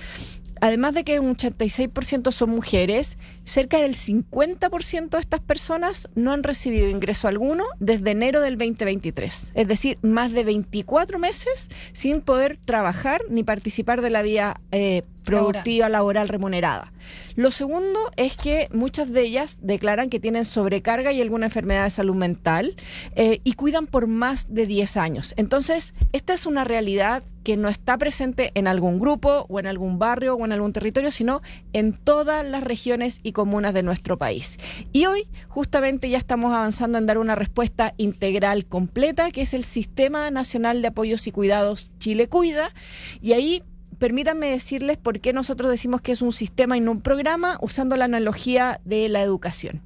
Además de que un 86% son mujeres, cerca del 50% de estas personas no han recibido ingreso alguno desde enero del 2023. Es decir, más de 24 meses sin poder trabajar ni participar de la vida productiva, laboral remunerada. Lo segundo es que muchas de ellas declaran que tienen sobrecarga y alguna enfermedad de salud mental y cuidan por más de 10 años. Entonces, esta es una realidad que no está presente en algún grupo o en algún barrio o en algún territorio, sino en todas las regiones y comunas de nuestro país. Y hoy justamente ya estamos avanzando en dar una respuesta integral completa, que es el Sistema Nacional de Apoyos y Cuidados Chile Cuida, y ahí permítanme decirles por qué nosotros decimos que es un sistema y no un programa, usando la analogía de la educación.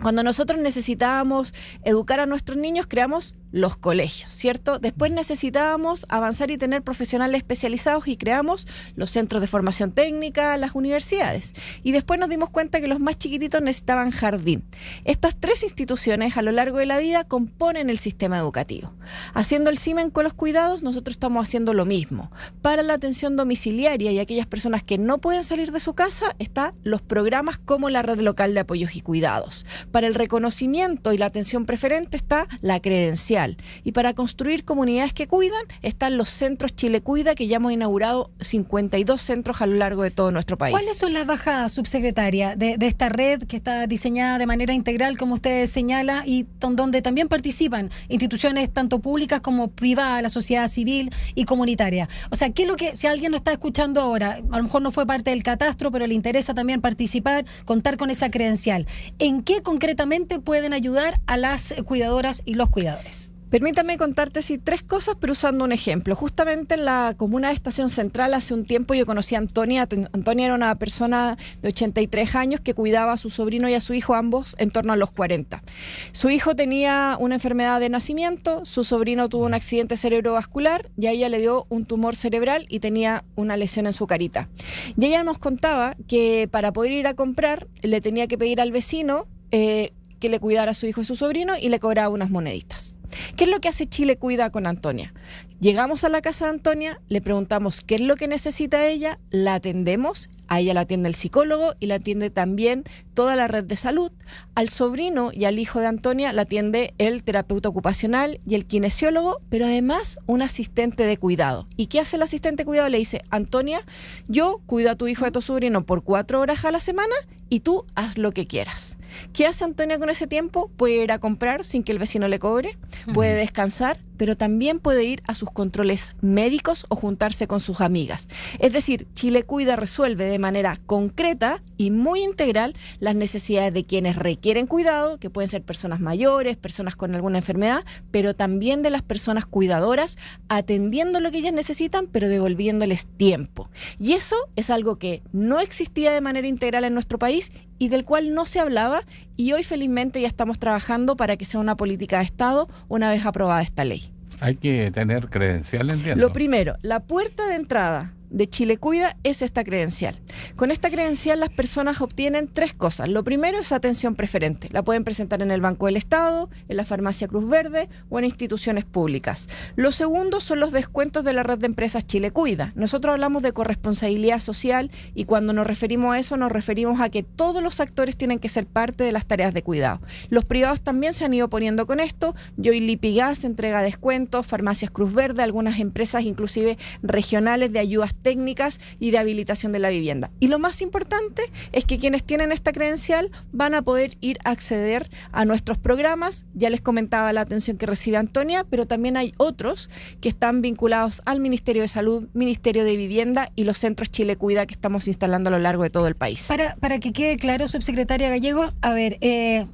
Cuando nosotros necesitábamos educar a nuestros niños, creamos los colegios, ¿cierto? Después necesitábamos avanzar y tener profesionales especializados y creamos los centros de formación técnica, las universidades. Y después nos dimos cuenta que los más chiquititos necesitaban jardín. Estas tres instituciones a lo largo de la vida componen el sistema educativo. Haciendo el CIMEN con los cuidados, nosotros estamos haciendo lo mismo. Para la atención domiciliaria y aquellas personas que no pueden salir de su casa, están los programas como la Red Local de Apoyos y Cuidados. Para el reconocimiento y la atención preferente está la credencial. Y para construir comunidades que cuidan están los centros Chile Cuida, que ya hemos inaugurado 52 centros a lo largo de todo nuestro país. ¿Cuáles son las bajas, subsecretaria, de esta red que está diseñada de manera integral, como usted señala, y donde también participan instituciones tanto públicas como privadas, la sociedad civil y comunitaria? O sea, ¿qué es lo que, si alguien lo está escuchando ahora, a lo mejor no fue parte del catastro, pero le interesa también participar, contar con esa credencial, ¿en qué concretamente pueden ayudar a las cuidadoras y los cuidadores? Permítame contarte tres cosas, pero usando un ejemplo. Justamente en la comuna de Estación Central hace un tiempo yo conocí a Antonia. Antonia era una persona de 83 años que cuidaba a su sobrino y a su hijo, ambos en torno a los 40. Su hijo tenía una enfermedad de nacimiento, su sobrino tuvo un accidente cerebrovascular y a ella le dio un tumor cerebral y tenía una lesión en su carita. Y ella nos contaba que para poder ir a comprar le tenía que pedir al vecino que le cuidara a su hijo y su sobrino y le cobraba unas moneditas. ¿Qué es lo que hace Chile Cuida con Antonia? Llegamos a la casa de Antonia, le preguntamos qué es lo que necesita ella, la atendemos, a ella la atiende el psicólogo y la atiende también toda la red de salud. Al sobrino y al hijo de Antonia la atiende el terapeuta ocupacional y el kinesiólogo, pero además un asistente de cuidado. ¿Y qué hace el asistente de cuidado? Le dice: Antonia, yo cuido a tu hijo y a tu sobrino por 4 horas a la semana y tú haz lo que quieras. ¿Qué hace Antonia con ese tiempo? Puede ir a comprar sin que el vecino le cobre, puede descansar, pero también puede ir a sus controles médicos o juntarse con sus amigas. Es decir, Chile Cuida resuelve de manera concreta y muy integral las necesidades de quienes requieren cuidado, que pueden ser personas mayores, personas con alguna enfermedad, pero también de las personas cuidadoras, atendiendo lo que ellas necesitan, pero devolviéndoles tiempo. Y eso es algo que no existía de manera integral en nuestro país y del cual no se hablaba, y hoy felizmente ya estamos trabajando para que sea una política de Estado una vez aprobada esta ley. Hay que tener credencial, entiendo. Lo primero, la puerta de entrada de Chile Cuida es esta credencial. Con esta credencial las personas obtienen 3 cosas. Lo primero es atención preferente. La pueden presentar en el Banco del Estado, en la Farmacia Cruz Verde o en instituciones públicas. Lo segundo son los descuentos de la red de empresas Chile Cuida. Nosotros hablamos de corresponsabilidad social y cuando nos referimos a eso nos referimos a que todos los actores tienen que ser parte de las tareas de cuidado. Los privados también se han ido poniendo con esto. Joy Lipigas entrega descuentos, Farmacias Cruz Verde, algunas empresas inclusive regionales de ayudas técnicas y de habilitación de la vivienda. Y lo más importante es que quienes tienen esta credencial van a poder ir a acceder a nuestros programas. Ya les comentaba la atención que recibe Antonia, pero también hay otros que están vinculados al Ministerio de Salud, Ministerio de Vivienda y los centros Chile Cuida que estamos instalando a lo largo de todo el país. Para que quede claro, subsecretaria Gallego, a ver,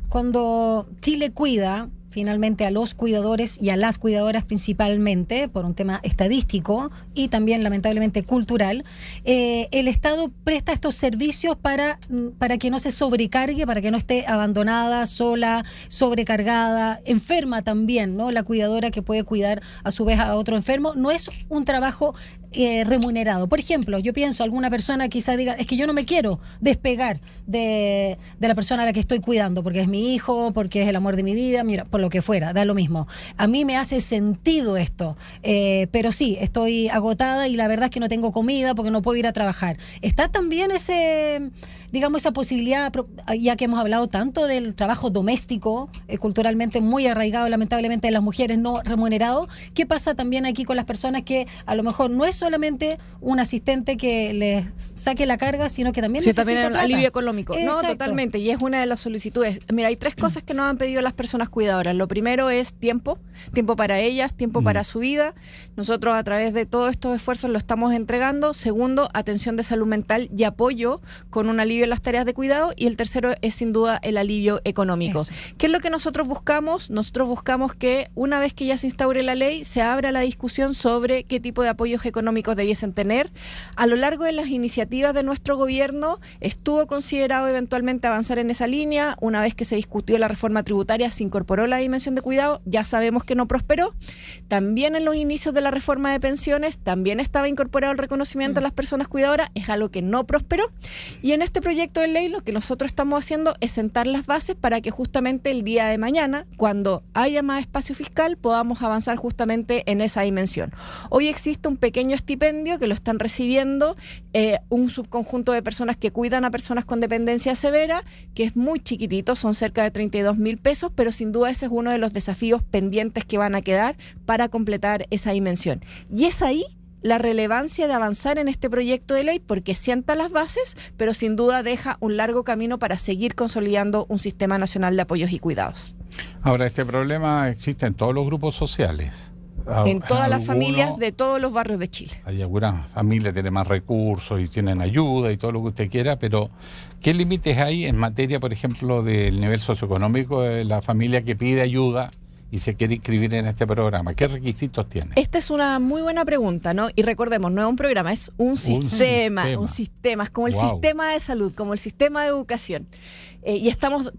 cuando Chile Cuida finalmente a los cuidadores y a las cuidadoras principalmente, por un tema estadístico y también lamentablemente cultural, el Estado presta estos servicios para que no se sobrecargue, para que no esté abandonada, sola, sobrecargada, enferma también, ¿no? La cuidadora que puede cuidar a su vez a otro enfermo. No es un trabajo remunerado. Por ejemplo, yo pienso, alguna persona quizá diga, es que yo no me quiero despegar de la persona a la que estoy cuidando, porque es mi hijo, porque es el amor de mi vida, mira, por lo que fuera, da lo mismo. A mí me hace sentido esto, pero sí, estoy agotada y la verdad es que no tengo comida porque no puedo ir a trabajar. Está también esa posibilidad, ya que hemos hablado tanto del trabajo doméstico, culturalmente muy arraigado lamentablemente de las mujeres no remunerado. ¿Qué pasa también aquí con las personas que a lo mejor no es solamente un asistente que les saque la carga, sino que también necesita también plata? Alivio económico? Exacto. No, totalmente, y es una de las solicitudes. Mira, hay 3 cosas que nos han pedido las personas cuidadoras. Lo primero es tiempo para ellas, tiempo para su vida. Nosotros a través de todos estos esfuerzos lo estamos entregando. Segundo, atención de salud mental y apoyo con un alivio en las tareas de cuidado, y el tercero es sin duda el alivio económico. Eso. ¿Qué es lo que nosotros buscamos? Nosotros buscamos que una vez que ya se instaure la ley, se abra la discusión sobre qué tipo de apoyos económicos debiesen tener. A lo largo de las iniciativas de nuestro gobierno estuvo considerado eventualmente avanzar en esa línea. Una vez que se discutió la reforma tributaria, se incorporó la dimensión de cuidado, ya sabemos que no prosperó. También en los inicios de la reforma de pensiones también estaba incorporado el reconocimiento a las personas cuidadoras, es algo que no prosperó, y en este proyecto de ley lo que nosotros estamos haciendo es sentar las bases para que justamente el día de mañana, cuando haya más espacio fiscal, podamos avanzar justamente en esa dimensión. Hoy existe un pequeño estipendio que lo están recibiendo un subconjunto de personas que cuidan a personas con dependencia severa, que es muy chiquitito, son cerca de 32.000 pesos, pero sin duda ese es uno de los desafíos pendientes que van a quedar para completar esa dimensión. Y es ahí la relevancia de avanzar en este proyecto de ley, porque sienta las bases, pero sin duda deja un largo camino para seguir consolidando un sistema nacional de apoyos y cuidados. Ahora, este problema existe en todos los grupos sociales. En todas las familias de todos los barrios de Chile. Hay algunas familias que tienen más recursos y tienen ayuda y todo lo que usted quiera, pero ¿qué límites hay en materia, por ejemplo, del nivel socioeconómico de la familia que pide ayuda y se quiere inscribir en este programa? ¿Qué requisitos tiene? Esta es una muy buena pregunta, ¿no? Y recordemos, no es un programa, es un sistema. Es como el sistema de salud, como el sistema de educación. Y estamos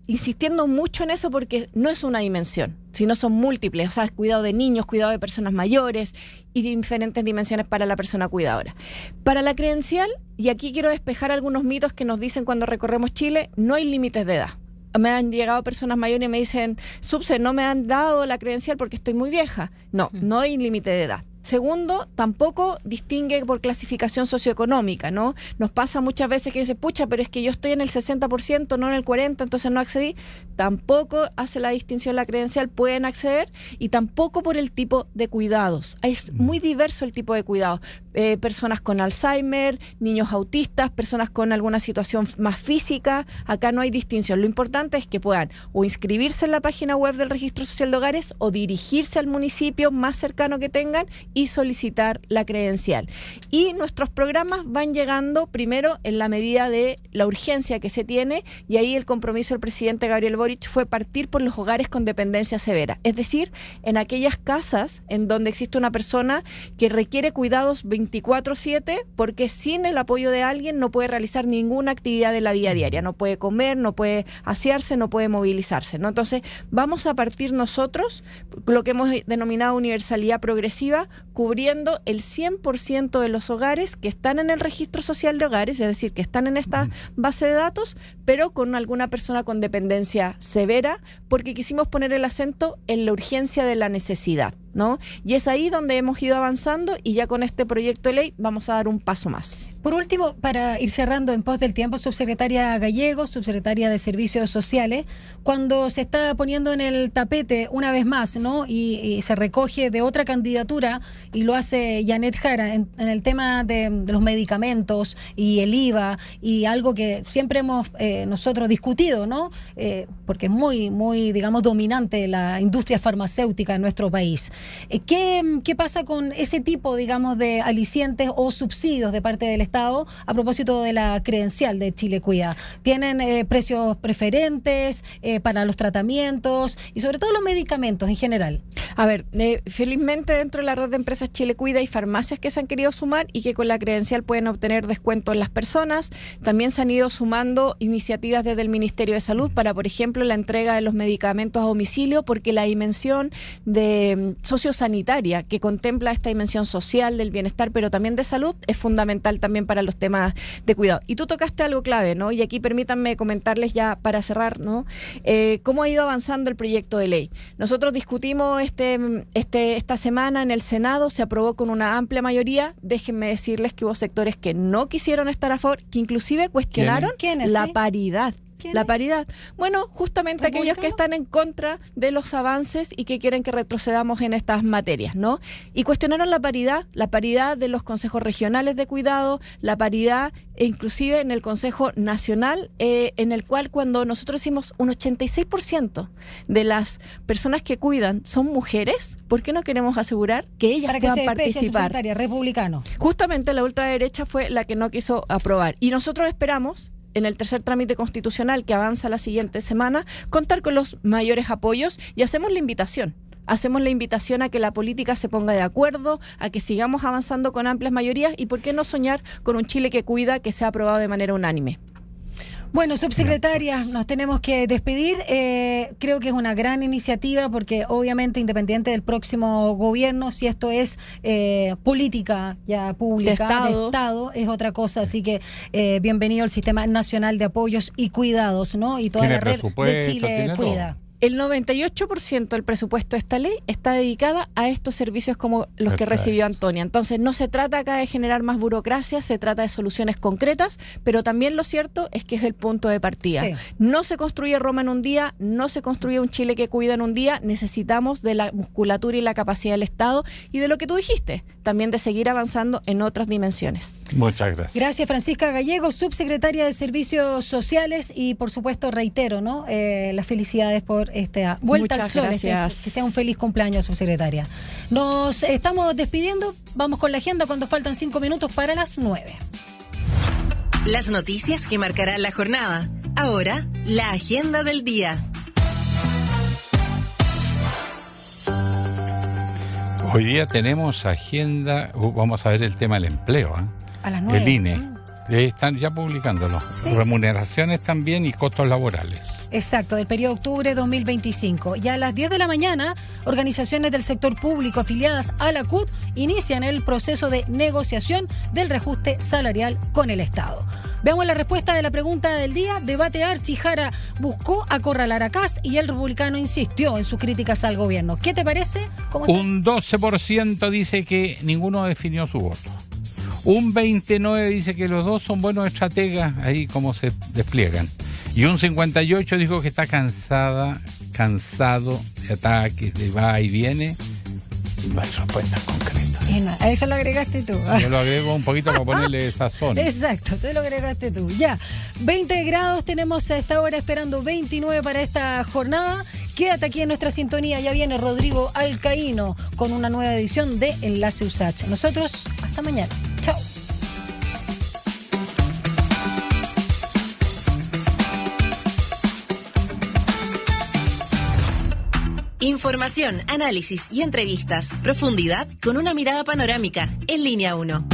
insistiendo mucho en eso porque no es una dimensión, sino son múltiples. O sea, cuidado de niños, cuidado de personas mayores y diferentes dimensiones para la persona cuidadora. Para la credencial, y aquí quiero despejar algunos mitos que nos dicen cuando recorremos Chile, no hay límites de edad. Me han llegado personas mayores y me dicen, Subse, no me han dado la credencial porque estoy muy vieja. No, no hay límite de edad. Segundo, tampoco distingue por clasificación socioeconómica, ¿no? Nos pasa muchas veces que dice, pucha, pero es que yo estoy en el 60%, no en el 40%, entonces no accedí. Tampoco hace la distinción la credencial, pueden acceder, y tampoco por el tipo de cuidados. Es muy diverso el tipo de cuidados. Personas con Alzheimer, niños autistas, personas con alguna situación más física, acá no hay distinción. Lo importante es que puedan o inscribirse en la página web del Registro Social de Hogares o dirigirse al municipio más cercano que tengan y solicitar la credencial. Y nuestros programas van llegando primero en la medida de la urgencia que se tiene, y ahí el compromiso del presidente Gabriel Boric fue partir por los hogares con dependencia severa, es decir, en aquellas casas en donde existe una persona que requiere cuidados 24/7, porque sin el apoyo de alguien no puede realizar ninguna actividad de la vida diaria, no puede comer, no puede asearse, no puede movilizarse, ¿no? Entonces vamos a partir nosotros lo que hemos denominado universalidad progresiva, cubriendo el 100% de los hogares que están en el Registro Social de Hogares, es decir, que están en esta base de datos, pero con alguna persona con dependencia severa, porque quisimos poner el acento en la urgencia de la necesidad, ¿no? Y es ahí donde hemos ido avanzando, y ya con este proyecto de ley vamos a dar un paso más. Por último, para ir cerrando en pos del tiempo, subsecretaria Gallego, subsecretaria de Servicios Sociales, cuando se está poniendo en el tapete una vez más, ¿no? Y se recoge de otra candidatura y lo hace Janet Jara en el tema de los medicamentos y el IVA, y algo que siempre hemos nosotros discutido, ¿no? Porque es muy, digamos, dominante la industria farmacéutica en nuestro país. ¿Qué pasa con ese tipo, digamos, de alicientes o subsidios de parte del Estado Estado a propósito de la credencial de Chile Cuida. Tienen precios preferentes para los tratamientos y sobre todo los medicamentos en general. A ver, felizmente dentro de la red de empresas Chile Cuida hay farmacias que se han querido sumar y que con la credencial pueden obtener descuento en las personas. También se han ido sumando iniciativas desde el Ministerio de Salud para, por ejemplo, la entrega de los medicamentos a domicilio, porque la dimensión de sociosanitaria que contempla esta dimensión social del bienestar, pero también de salud, es fundamental también para los temas de cuidado. Y tú tocaste algo clave, ¿no? Y aquí permítanme comentarles ya para cerrar, ¿no? Cómo ha ido avanzando el proyecto de ley. Nosotros discutimos esta semana en el Senado, se aprobó con una amplia mayoría. Déjenme decirles que hubo sectores que no quisieron estar a favor, que inclusive cuestionaron la paridad. La paridad. Bueno, justamente aquellos que están en contra de los avances y que quieren que retrocedamos en estas materias, ¿no? Y cuestionaron la paridad de los consejos regionales de cuidado, la paridad inclusive en el Consejo Nacional, en el cual cuando nosotros decimos un 86% de las personas que cuidan son mujeres, ¿por qué no queremos asegurar que ellas puedan participar? Republicano. Justamente la ultraderecha fue la que no quiso aprobar. Y nosotros esperamos, en el tercer trámite constitucional que avanza la siguiente semana, contar con los mayores apoyos y hacemos la invitación. Hacemos la invitación a que la política se ponga de acuerdo, a que sigamos avanzando con amplias mayorías y por qué no soñar con un Chile que cuida, que sea aprobado de manera unánime. Bueno, subsecretaria, nos tenemos que despedir. Creo que es una gran iniciativa porque obviamente independiente del próximo gobierno, si esto es política ya pública, de Estado, es otra cosa. Así que bienvenido al Sistema Nacional de Apoyos y Cuidados, ¿no? Y toda la red de Chile Cuida. El 98% del presupuesto de esta ley está dedicada a estos servicios como los que recibió Antonia. Entonces, no se trata acá de generar más burocracia, se trata de soluciones concretas, pero también lo cierto es que es el punto de partida. Sí. No se construye Roma en un día, no se construye un Chile que cuida en un día, necesitamos de la musculatura y la capacidad del Estado y de lo que tú dijiste, también de seguir avanzando en otras dimensiones. Muchas gracias. Gracias, Francisca Gallego, subsecretaria de Servicios Sociales, y por supuesto reitero, ¿no? Las felicidades por esta vuelta al sol. Que sea un feliz cumpleaños, subsecretaria. Nos estamos despidiendo, vamos con la agenda cuando faltan 5 minutos para las 9. Las noticias que marcarán la jornada. Ahora, la agenda del día. Hoy día tenemos agenda, vamos a ver el tema del empleo, a las 9. El INE. Están ya publicándolo. Sí. Remuneraciones también y costos laborales. Exacto, del periodo octubre 2025. Y a las 10 de la mañana, organizaciones del sector público afiliadas a la CUT inician el proceso de negociación del reajuste salarial con el Estado. Veamos la respuesta de la pregunta del día. Debate Archi. Jara buscó acorralar a Kast y el republicano insistió en sus críticas al gobierno. ¿Qué te parece? Un 12% dice que ninguno definió su voto. Un 29% dice que los dos son buenos estrategas, ahí como se despliegan. Y un 58% dijo que está cansado de ataques, de va y viene. Y no hay respuestas concretas. A eso lo agregaste tú. Yo lo agrego un poquito para ponerle sazón. Exacto, tú lo agregaste tú. Ya, 20 grados tenemos a esta hora, esperando 29 para esta jornada. Quédate aquí en nuestra sintonía, ya viene Rodrigo Alcaíno con una nueva edición de Enlace USACH. Nosotros, hasta mañana. Chao. Información, análisis y entrevistas. Profundidad con una mirada panorámica. En Línea 1.